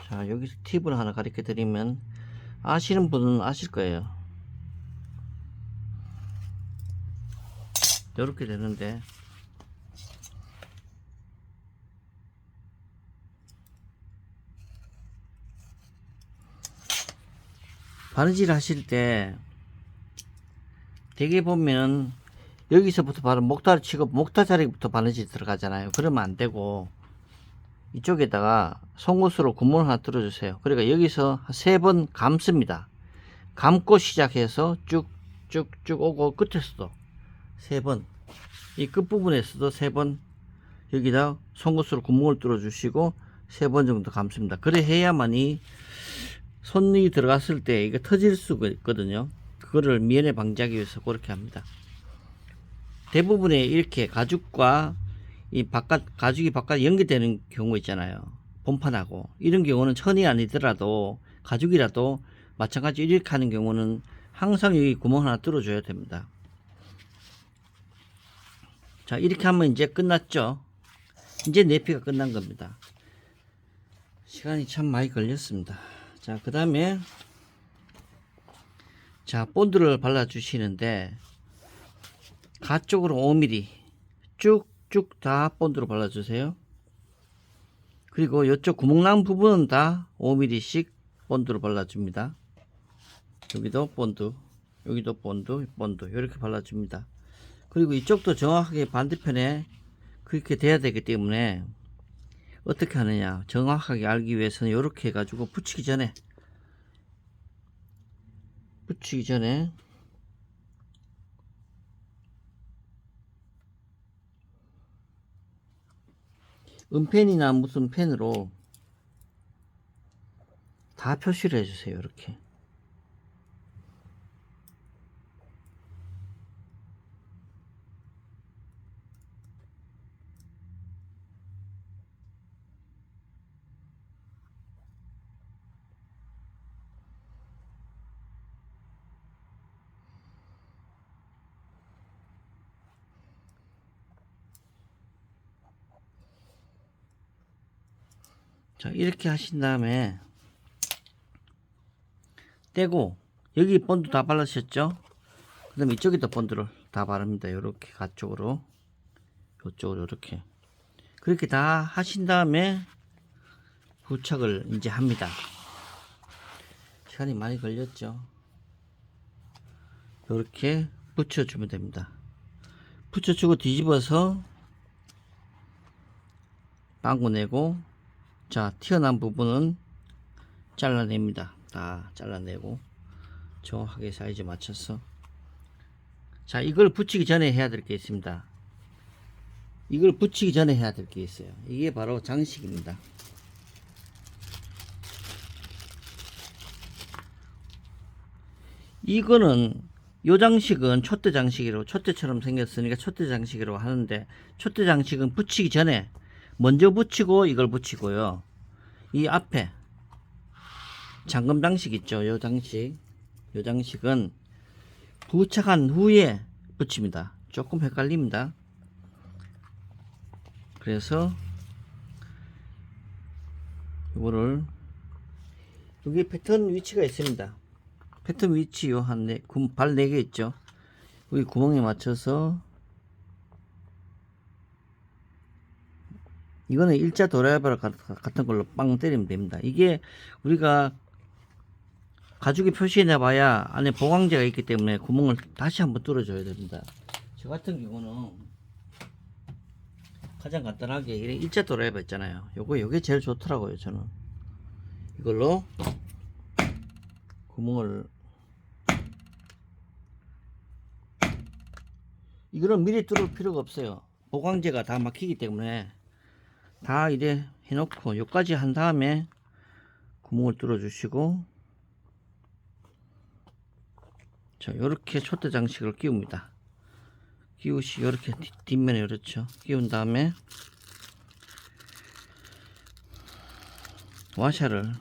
자, 여기서 팁을 하나 가르쳐 드리면 아시는 분은 아실 거예요. 이렇게 되는데 바느질 하실 때 대개 보면 여기서부터 바로 목타를 치고 목타 자리부터 바느질 들어가잖아요. 그러면 안 되고 이쪽에다가 송곳으로 구멍을 하나 뚫어주세요. 그러니까 여기서 3번 감습니다. 감고 시작해서 쭉쭉쭉 오고 끝에서도 3번, 이 끝부분에서도 3번 여기다 송곳으로 구멍을 뚫어 주시고 3번 정도 감습니다. 그래 해야만이 손이 들어갔을 때 이게 터질 수가 있거든요. 그거를 미연에 방지하기 위해서 그렇게 합니다. 대부분의 이렇게 가죽과 이 가죽이 바깥 연결되는 경우 있잖아요. 본판하고 이런 경우는 천이 아니더라도 가죽이라도 마찬가지 이렇게 하는 경우는 항상 여기 구멍 하나 뚫어 줘야 됩니다. 자, 이렇게 하면 이제 끝났죠. 이제 내피가 끝난 겁니다. 시간이 참 많이 걸렸습니다. 자, 그 다음에 자, 본드를 발라 주시는데 가쪽으로 5mm 쭉쭉 다 본드로 발라 주세요. 그리고 이쪽 구멍난 부분은 다 5mm씩 본드로 발라 줍니다. 여기도 본드, 여기도 본드, 본드 이렇게 발라 줍니다. 그리고 이쪽도 정확하게 반대편에 그렇게 돼야 되기 때문에 어떻게 하느냐 정확하게 알기 위해서는 이렇게 해가지고 붙이기 전에 은펜이나 무슨 펜으로 다 표시를 해주세요. 이렇게. 자, 이렇게 하신 다음에 떼고 여기 본드 다 발라셨죠? 그 다음에 이쪽에도 본드를 다 바릅니다. 요렇게 가쪽으로 요쪽으로 이렇게 그렇게 다 하신 다음에 부착을 이제 합니다. 시간이 많이 걸렸죠. 이렇게 붙여주면 됩니다. 붙여주고 뒤집어서 빵구내고, 자 튀어나온 부분은 잘라냅니다. 다 잘라내고 정확하게 사이즈 맞춰서. 자 이걸 붙이기 전에 해야 될 게 있습니다. 이걸 붙이기 전에 해야 될 게 있어요. 이게 바로 장식입니다. 이거는 요 장식은 촛대 장식이라고, 촛대처럼 생겼으니까 촛대 장식이라고 하는데, 촛대 장식은 붙이기 전에 먼저 붙이고 이걸 붙이고요. 이 앞에 잠금 장식 있죠. 요 장식, 요 장식은 부착한 후에 붙입니다. 조금 헷갈립니다. 그래서 이거를, 여기 패턴 위치가 있습니다. 패턴 위치 요 한 발 4개 있죠. 여기 구멍에 맞춰서, 이거는 일자 도라이버 같은 걸로 빵 때리면 됩니다. 이게 우리가 가죽에 표시해 봐야 안에 보강제가 있기 때문에 구멍을 다시 한번 뚫어줘야 됩니다. 저 같은 경우는 가장 간단하게 일자 도라이버 있잖아요. 요게 제일 좋더라고요. 저는 이걸로 구멍을, 이거는 미리 뚫을 필요가 없어요. 보강제가 다 막히기 때문에 다 이래 해놓고 요까지 한 다음에 구멍을 뚫어 주시고, 자 요렇게 촛대 장식을 끼웁니다. 끼우시, 요렇게 뒷면에 이렇죠. 끼운 다음에 와샤를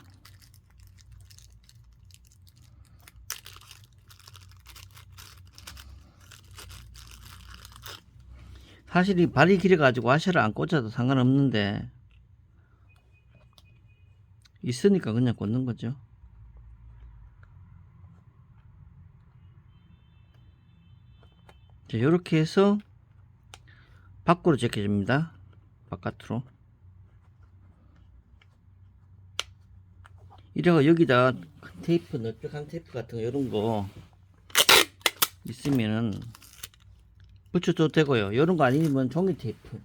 사실 이 발이 길어 가지고 와샤를 안 꽂아도 상관없는데 있으니까 그냥 꽂는 거죠. 자, 요렇게 해서 밖으로 제껴줍니다. 바깥으로. 이래가 여기다 테이프, 넓적한 테이프 같은 거 이런 거 있으면은 붙여줘도 되고요. 이런 거 아니면 종이 테이프.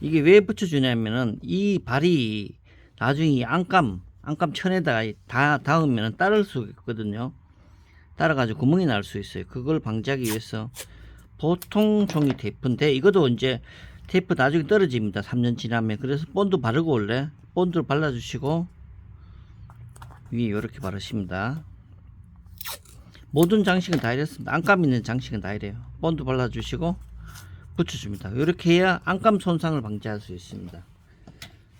이게 왜 붙여주냐면은 이 발이 나중에 이 안감 천에다가 다 닿으면 따를 수 있거든요. 따라가지고 구멍이 날 수 있어요. 그걸 방지하기 위해서 보통 종이 테이프인데, 이것도 이제 테이프 나중에 떨어집니다. 3년 지나면. 그래서 본드 바르고 원래 본드를 발라주시고 위에 이렇게 바르십니다. 모든 장식은 다 이랬습니다. 안감 있는 장식은 다 이래요. 본드 발라주시고 붙여줍니다. 이렇게 해야 안감 손상을 방지할 수 있습니다.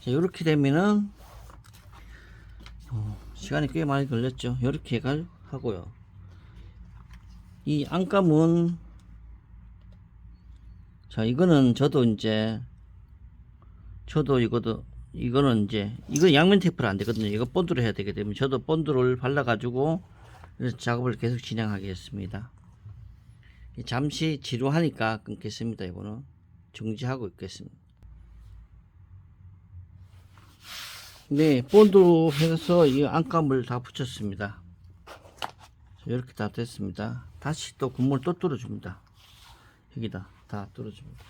자, 이렇게 되면은 시간이 꽤 많이 걸렸죠. 이렇게 하고요. 이 안감은, 자 이거는 이거는 이제 이거 양면 테이프로 안 되거든요. 이거 본드로 해야 되기 때문에 저도 본드를 발라 가지고 작업을 계속 진행하겠습니다. 잠시 지루하니까 끊겠습니다. 이거는 정지하고 있겠습니다. 네, 본드로 해서 이 안감을 다 붙였습니다. 이렇게 다 됐습니다. 다시 또 구멍을 또 뚫어줍니다. 여기다 다 뚫어줍니다.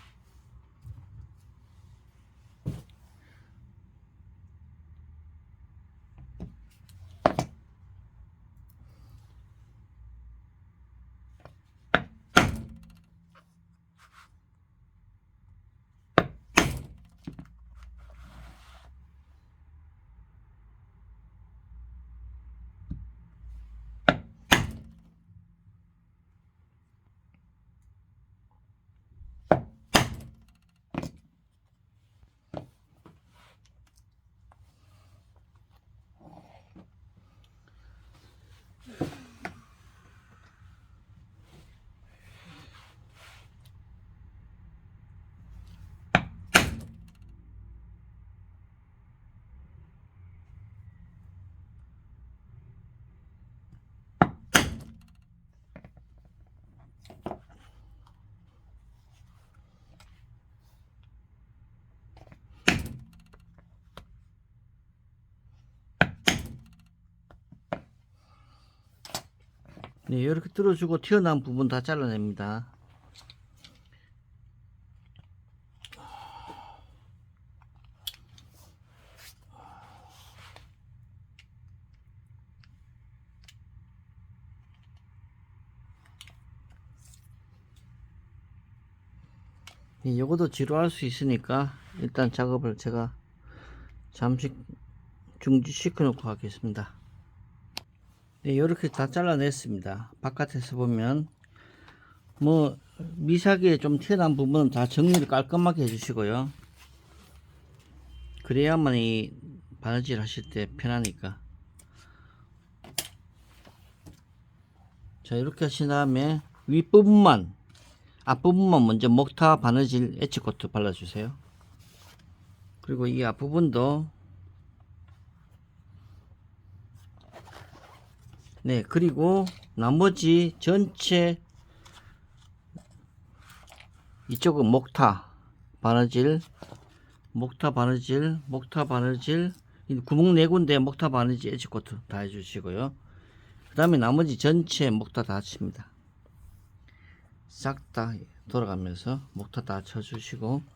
네, 이렇게 뚫어주고 튀어나온 부분 다 잘라냅니다. 네, 요것도 지루할 수 있으니까 일단 작업을 제가 잠시 중지시켜 놓고 하겠습니다. 네, 이렇게 다 잘라냈습니다. 바깥에서 보면 뭐 미세하게 좀 튀어나온 부분은 다 정리를 깔끔하게 해주시고요. 그래야만 이 바느질 하실 때 편하니까. 자, 이렇게 하신 다음에 윗부분만, 앞부분만 먼저 목타 바느질 엣지코트 발라주세요. 그리고 이 앞부분도, 네, 그리고 나머지 전체 이쪽은 목타 바느질, 이 구멍 네 군데 목타 바느질 엣지코트 다 해주시고요. 그 다음에 나머지 전체 목타 다 칩니다. 싹 다 돌아가면서 목타 다 쳐주시고,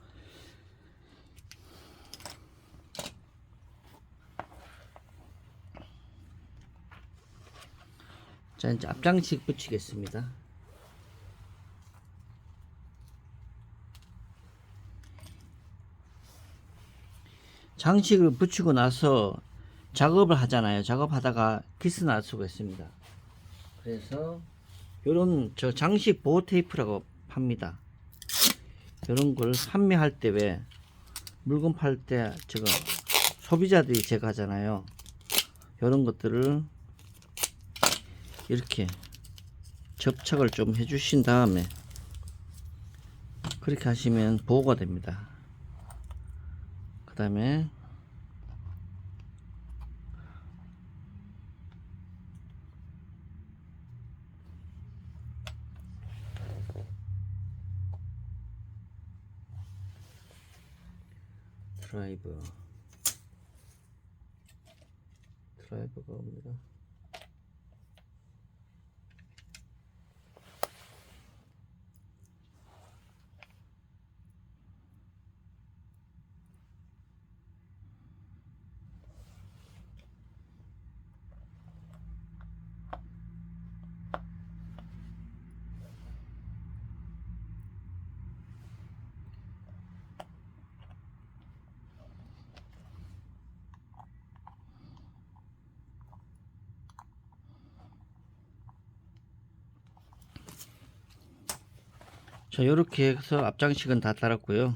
자, 이제 앞장식 붙이겠습니다. 장식을 붙이고 나서 작업을 하잖아요. 작업하다가 기스 날 수가 있습니다. 그래서 요런 저 장식 보호 테이프라고 팝니다. 요런 걸 판매할 때 왜 물건 팔 때 저거 소비자들이 제가 하잖아요. 요런 것들을 이렇게 접착을 좀 해주신 다음에 그렇게 하시면 보호가 됩니다. 그 다음에 드라이버가 옵니다. 자, 요렇게 해서 앞장식은 다 달았고요.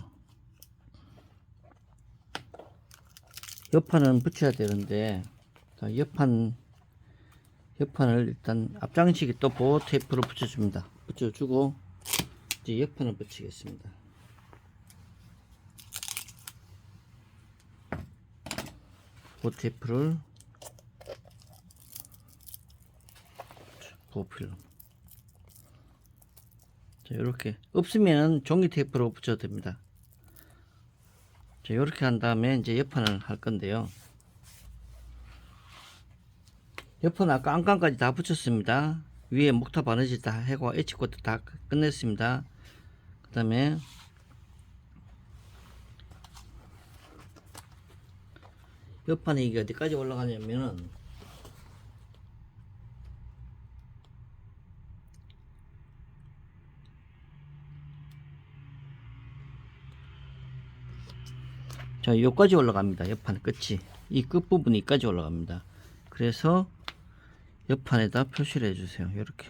옆판은 붙여야 되는데, 자, 옆판을 일단 앞장식이 또 보호 테이프로 붙여줍니다. 붙여주고 이제 옆판을 붙이겠습니다. 보호 테이프를 보호필름. 자, 이렇게 없으면 종이 테이프로 붙여도 됩니다. 자, 이렇게 한 다음에 이제 옆판을 할 건데요. 옆판 아까 안감까지 다 붙였습니다. 위에 목타 바느질 다 하고 엣지코트 다 끝냈습니다. 그 다음에 옆판에 이게 어디까지 올라가냐면은 자, 여기까지 올라갑니다. 옆판 끝이 이 끝부분이까지 올라갑니다. 그래서 옆판에다 표시를 해주세요. 이렇게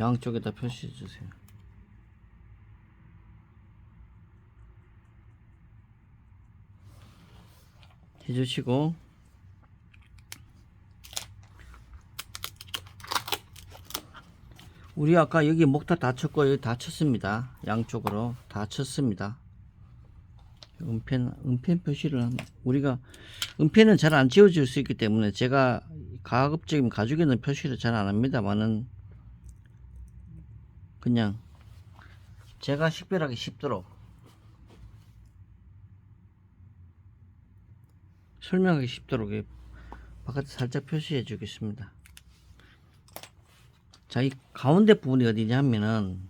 양쪽에다 표시해 주세요. 해주시고 우리 아까 여기 목타 다 쳤고 여기 다 쳤습니다. 양쪽으로 다 쳤습니다. 은펜 표시를 우리가 은펜은 잘 안 지워질 수 있기 때문에 제가 가급적이면 가죽에는 표시를 잘 안 합니다만은 그냥 제가 식별하기 쉽도록 설명하기 쉽도록 바깥에 살짝 표시해 주겠습니다. 자, 이 가운데 부분이 어디냐면은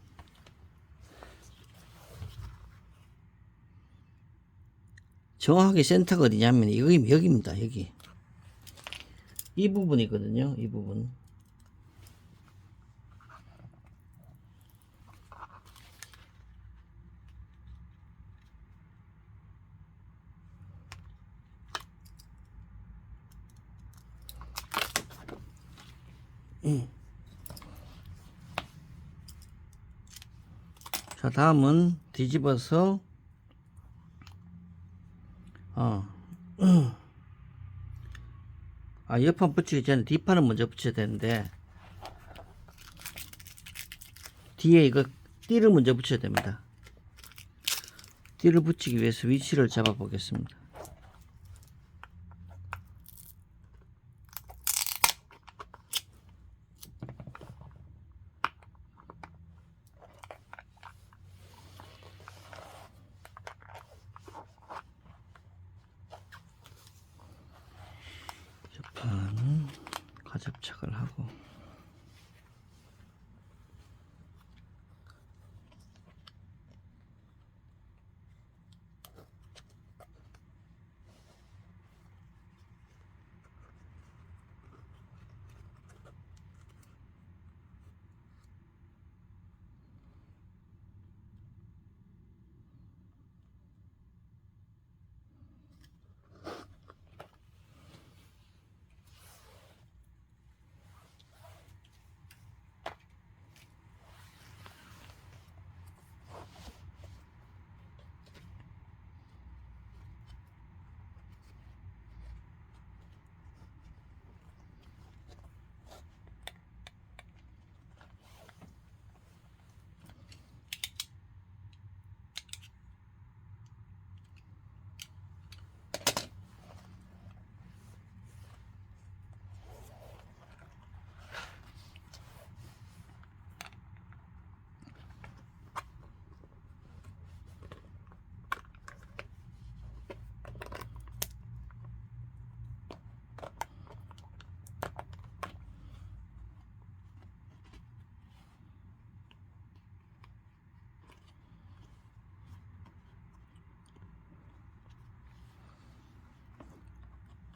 정확하게 센터가 어디냐면 여기입니다. 여기 이 부분이거든요. 이 부분. 자, 다음은 뒤집어서 옆판 붙이기 전에 뒷판은 먼저 붙여야 되는데 뒤에 이거 띠를 먼저 붙여야 됩니다. 띠를 붙이기 위해서 위치를 잡아 보겠습니다. 옆판은 가접착을 하고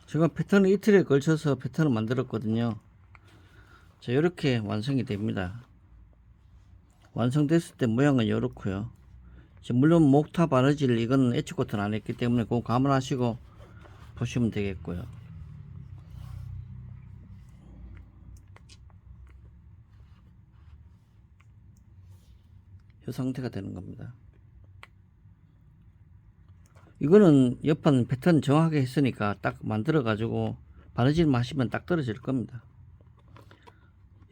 제가 패턴을 이틀에 걸쳐서 패턴을 만들었거든요. 자, 이렇게 완성이 됩니다. 완성됐을 때 모양은 이렇고요. 물론 목타 바느질 이거는 엣지코트는 안 했기 때문에 그거 감안하시고 보시면 되겠고요. 이 상태가 되는 겁니다. 이거는 옆판 패턴 정확하게 했으니까 딱 만들어 가지고 바느질 하시면 딱 떨어질 겁니다.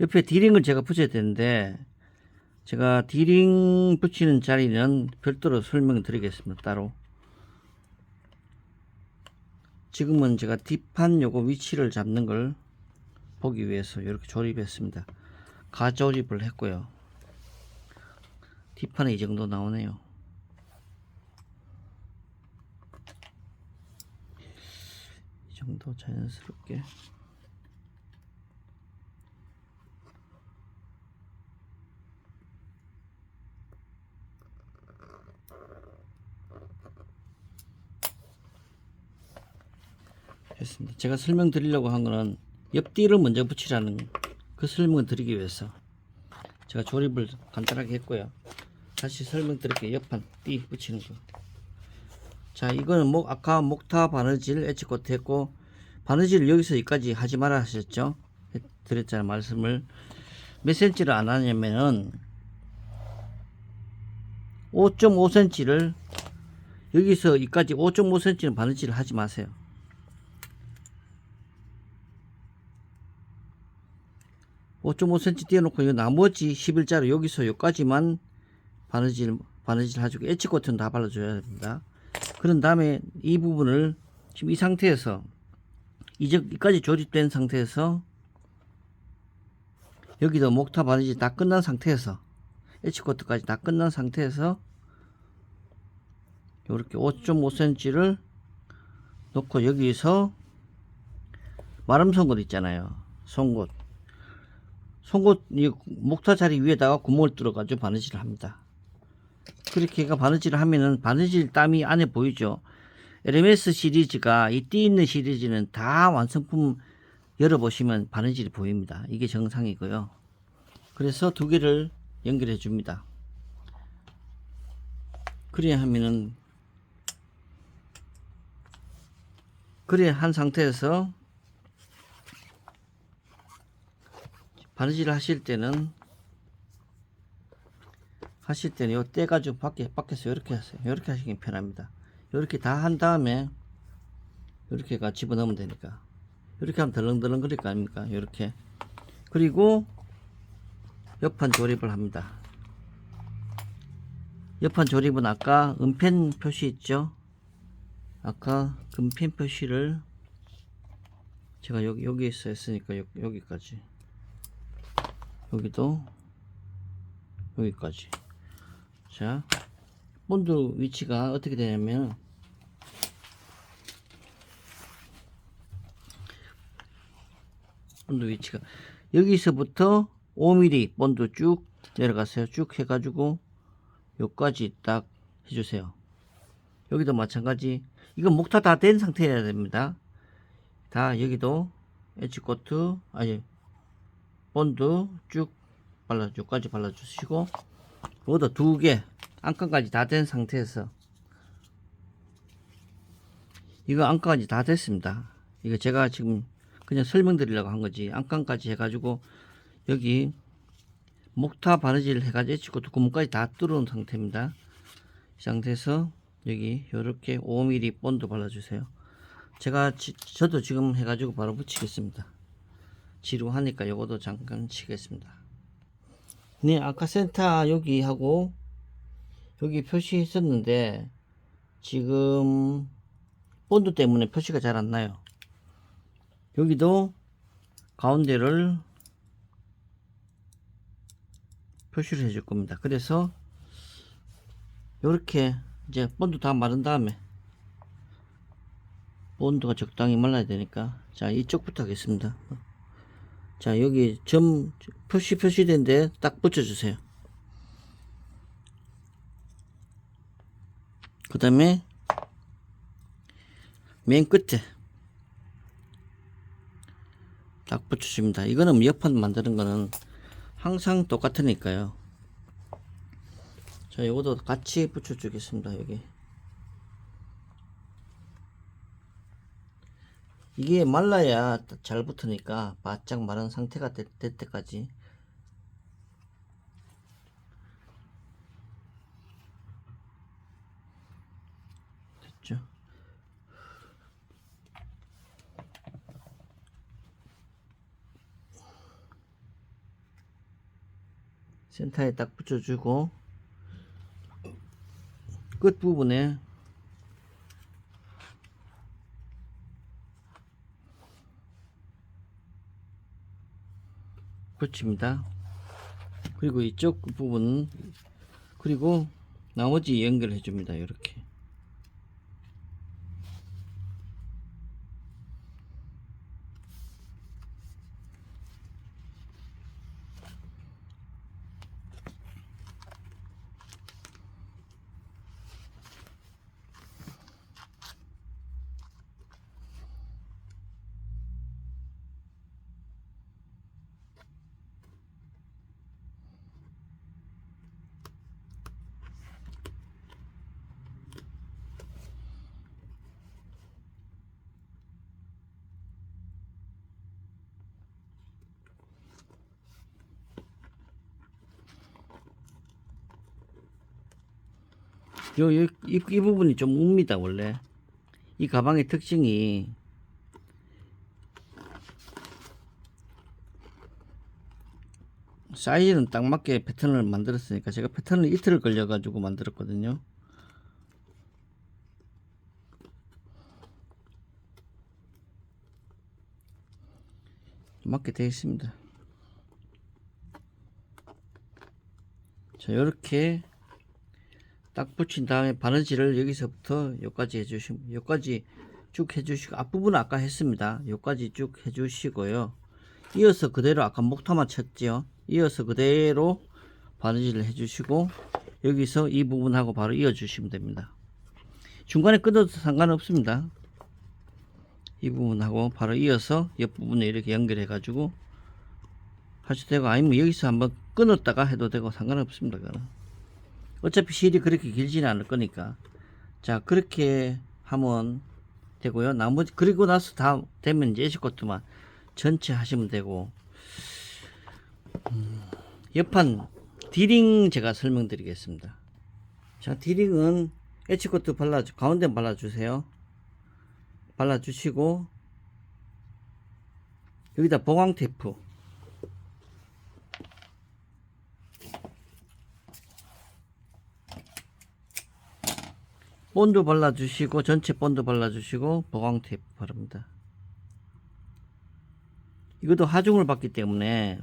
옆에 디링을 제가 붙여야 되는데 제가 디링 붙이는 자리는 별도로 설명을 드리겠습니다. 따로. 지금은 제가 뒷판 요거 위치를 잡는 걸 보기 위해서 이렇게 조립했습니다. 가조립을 했고요. 뒷판에 이 정도 나오네요. 이 정도 자연스럽게. 됐습니다. 제가 설명드리려고 한 거는 옆뒤를 먼저 붙이라는 그 설명을 드리기 위해서 제가 조립을 간단하게 했고요. 다시 설명드릴게요. 옆판 띠 붙이는 거. 자, 이거는 아까 목타 바느질 엣지코트 했고, 바느질 여기서 여기까지 하지 말아 하셨죠? 드렸잖아요. 말씀을. 몇 cm를 안 하냐면은 5.5cm를 여기서 여기까지 5.5cm는 바느질을 하지 마세요. 5.5cm 띄워놓고 이 나머지 11자로 여기서 여기까지만 바느질 해주고 엣지코트는 다 발라줘야 됩니다. 그런 다음에 이 부분을 지금 이 상태에서 여기까지 조립된 상태에서 여기도 목타 바느질 다 끝난 상태에서 엣지코트까지 다 끝난 상태에서 이렇게 5.5cm를 놓고 여기서 마름 송곳 있잖아요. 송곳 이 목타 자리 위에다가 구멍을 뚫어 가지고 바느질을 합니다. 그렇게 바느질을 하면은 바느질 땀이 안에 보이죠. LMS 시리즈가 이 띠 있는 시리즈는 다 완성품 열어보시면 바느질이 보입니다. 이게 정상이고요. 그래서 두 개를 연결해 줍니다. 그래야 하면은, 그래 한 상태에서 바느질을 하실 때는 요 떼 가지고 밖에서 이렇게 하세요. 이렇게 하시기 편합니다. 이렇게 다 한 다음에 이렇게가 집어넣으면 되니까. 이렇게 하면 덜렁덜렁 거릴 거 아닙니까? 이렇게. 그리고 옆판 조립을 합니다. 옆판 조립은 아까 은펜 표시 있죠? 아까 금펜 표시를 제가 여기에서 했으니까 여기까지, 여기도 여기까지. 자, 본드 위치가 어떻게 되냐면, 본드 위치가 여기서부터 5mm 본드 쭉 내려가세요. 쭉 해가지고 여기까지 딱 해주세요. 여기도 마찬가지. 이건 목타 다 된 상태여야 됩니다. 다 여기도 엣지코트, 아니 본드 쭉 여기까지 발라주시고, 여기도 두 개 안감까지 다 된 상태에서, 이거 안감까지 다 됐습니다. 이거 제가 지금 그냥 설명드리려고 한 거지. 안감까지 해가지고 여기 목타 바느질 해가지고 엣지코트 구멍까지 다 뚫어놓은 상태입니다. 이 상태에서 여기 이렇게 5mm 본드 발라주세요. 제가 저도 지금 해가지고 바로 붙이겠습니다. 지루하니까 요것도 잠깐 치겠습니다. 네, 아까 센터 여기 하고 여기 표시했었는데 지금 본드 때문에 표시가 잘 안 나요. 여기도 가운데를 표시를 해줄 겁니다. 그래서 이렇게 이제 본드 다 마른 다음에, 본드가 적당히 말라야 되니까, 자 이쪽부터 하겠습니다. 자 여기 점 표시된 데 딱 붙여주세요. 그 다음에 맨 끝에 딱 붙여줍니다. 이거는 옆판 만드는 거는 항상 똑같으니까요. 자 요것도 같이 붙여주겠습니다. 여기 이게 말라야 잘 붙으니까 바짝 마른 상태가 될 때까지. 됐죠? 센터에 딱 붙여주고 끝 부분에 붙입니다. 그리고 이쪽 부분, 그리고 나머지 연결해 줍니다. 이렇게. 이 부분이 좀 웁니다. 원래 이 가방의 특징이 사이즈는 딱 맞게 패턴을 만들었으니까, 제가 패턴을 이틀을 걸려 가지고 만들었거든요. 맞게 되어 있습니다. 자 이렇게 딱 붙인 다음에 바느질을 여기서부터 여기까지 해주시면, 여기까지 쭉 해주시고, 앞부분은 아까 했습니다. 여기까지 쭉 해주시고요. 이어서 그대로 아까 목타만 쳤죠. 이어서 그대로 바느질을 해주시고, 여기서 이 부분하고 바로 이어주시면 됩니다. 중간에 끊어도 상관없습니다. 이 부분하고 바로 이어서 옆부분에 이렇게 연결해 가지고 하셔도 되고, 아니면 여기서 한번 끊었다가 해도 되고 상관없습니다. 그거는 어차피 실이 그렇게 길지는 않을 거니까. 자, 그렇게 하면 되고요. 나머지 그리고 나서 다 되면 이제 에시코트만 전체 하시면 되고, 옆판 디링 제가 설명드리겠습니다. 자, 디링은 에치코트 가운데 발라주세요. 발라주시고, 여기다 보강 테이프, 본드 발라주시고, 전체 본드 발라주시고, 보강 테이프 바릅니다. 이것도 하중을 받기 때문에,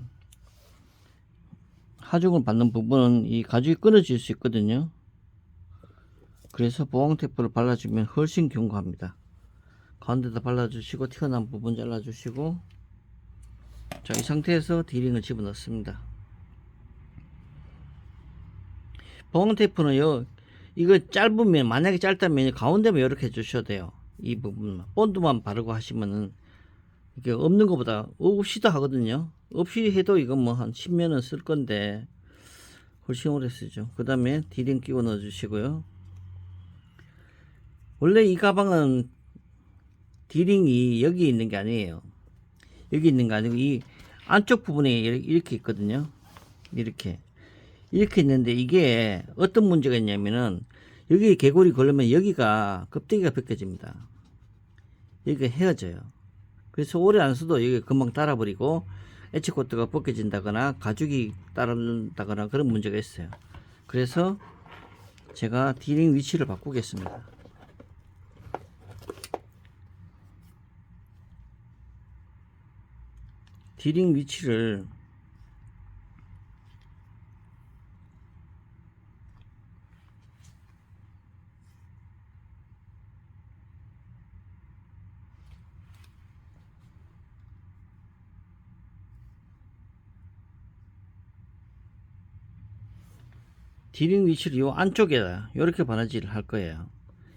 하중을 받는 부분은 이 가죽이 끊어질 수 있거든요. 그래서 보강 테이프를 발라주면 훨씬 견고합니다. 가운데다 발라주시고, 튀어나온 부분 잘라주시고, 자, 이 상태에서 디링을 집어넣습니다. 보강 테이프는요, 이거 짧으면, 만약에 짧다면 가운데만 이렇게 해주셔도 돼요. 이 부분만 본드만 바르고 하시면은 이게 없는 것보다 없이도 하거든요. 없이 해도 이건 뭐 한 10년은 쓸 건데 훨씬 오래 쓰죠. 그 다음에 디링 끼워 넣어 주시고요. 원래 이 가방은 디링이 여기 있는 게 아니에요. 여기 있는 게 아니고 이 안쪽 부분에 이렇게 있거든요. 이렇게 있는데, 이게 어떤 문제가 있냐면은 여기 개골이 걸리면 여기가 껍데기가 벗겨집니다. 여기가 헤어져요. 그래서 오래 안 써도 여기 금방 따라버리고 에치코트가 벗겨진다거나 가죽이 따른다거나 그런 문제가 있어요. 그래서 제가 디링 위치를 바꾸겠습니다. 디링 위치를 디링 위치를 요 안쪽에다 이렇게 바느질을 할 거예요.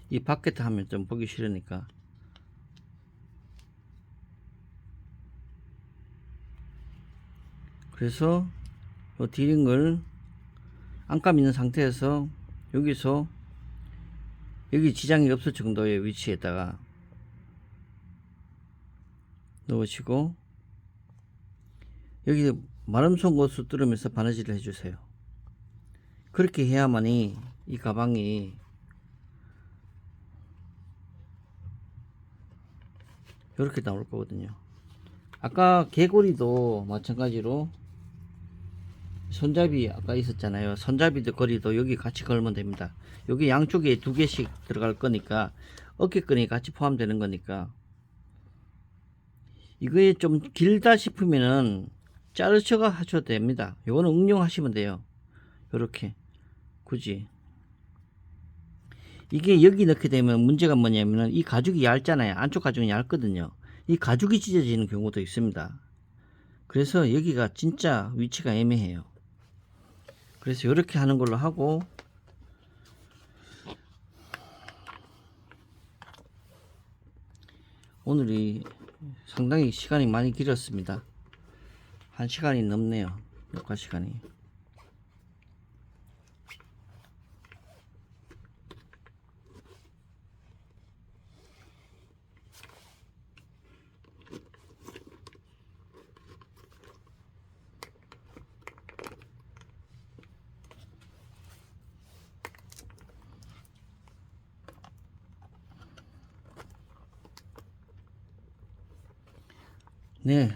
이 밖에다 하면 좀 보기 싫으니까. 그래서 요 디링을 안감 있는 상태에서 여기서 여기 지장이 없을 정도의 위치에다가 넣으시고, 여기 마름송 곳을 뚫으면서 바느질을 해주세요. 그렇게 해야만이 이 가방이 이렇게 나올 거거든요. 아까 개고리도 마찬가지로 손잡이 아까 있었잖아요. 손잡이도 거리도 여기 같이 걸면 됩니다. 여기 양쪽에 2개씩 들어갈 거니까 어깨끈이 같이 포함되는 거니까, 이거에 좀 길다 싶으면은 자르셔가 하셔도 됩니다. 요거는 응용하시면 돼요. 요렇게 굳이. 이게 여기 넣게 되면 문제가 뭐냐면은 이 가죽이 얇잖아요. 안쪽 가죽이 얇거든요. 이 가죽이 찢어지는 경우도 있습니다. 그래서 여기가 진짜 위치가 애매해요. 그래서 이렇게 하는 걸로 하고, 오늘이 상당히 시간이 많이 길었습니다. 1시간이 넘네요. 녹화 시간이. 네,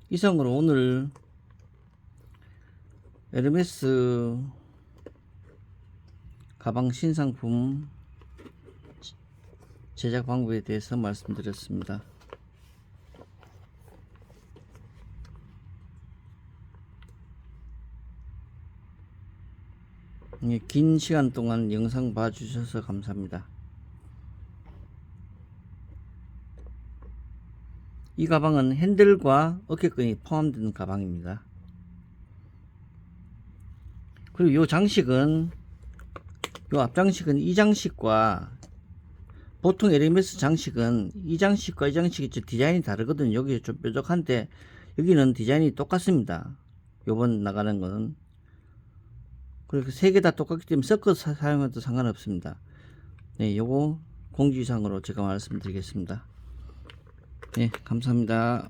이상으로 오늘 에르메스 가방 신상품 제작 방법에 대해서 말씀드렸습니다. 긴 시간 동안 영상 봐주셔서 감사합니다. 이 가방은 핸들과 어깨끈이 포함된 가방입니다. 그리고 요 장식은, 요 앞장식은 이 장식과 보통 에르메스 장식은 이 장식과 이 장식이 디자인이 다르거든요. 여기 좀 뾰족한데 여기는 디자인이 똑같습니다. 요번 나가는 거는. 그리고 세 개 다 똑같기 때문에 섞어서 사용해도 상관없습니다. 네, 요거 공지사항으로 제가 말씀드리겠습니다. 네, 감사합니다.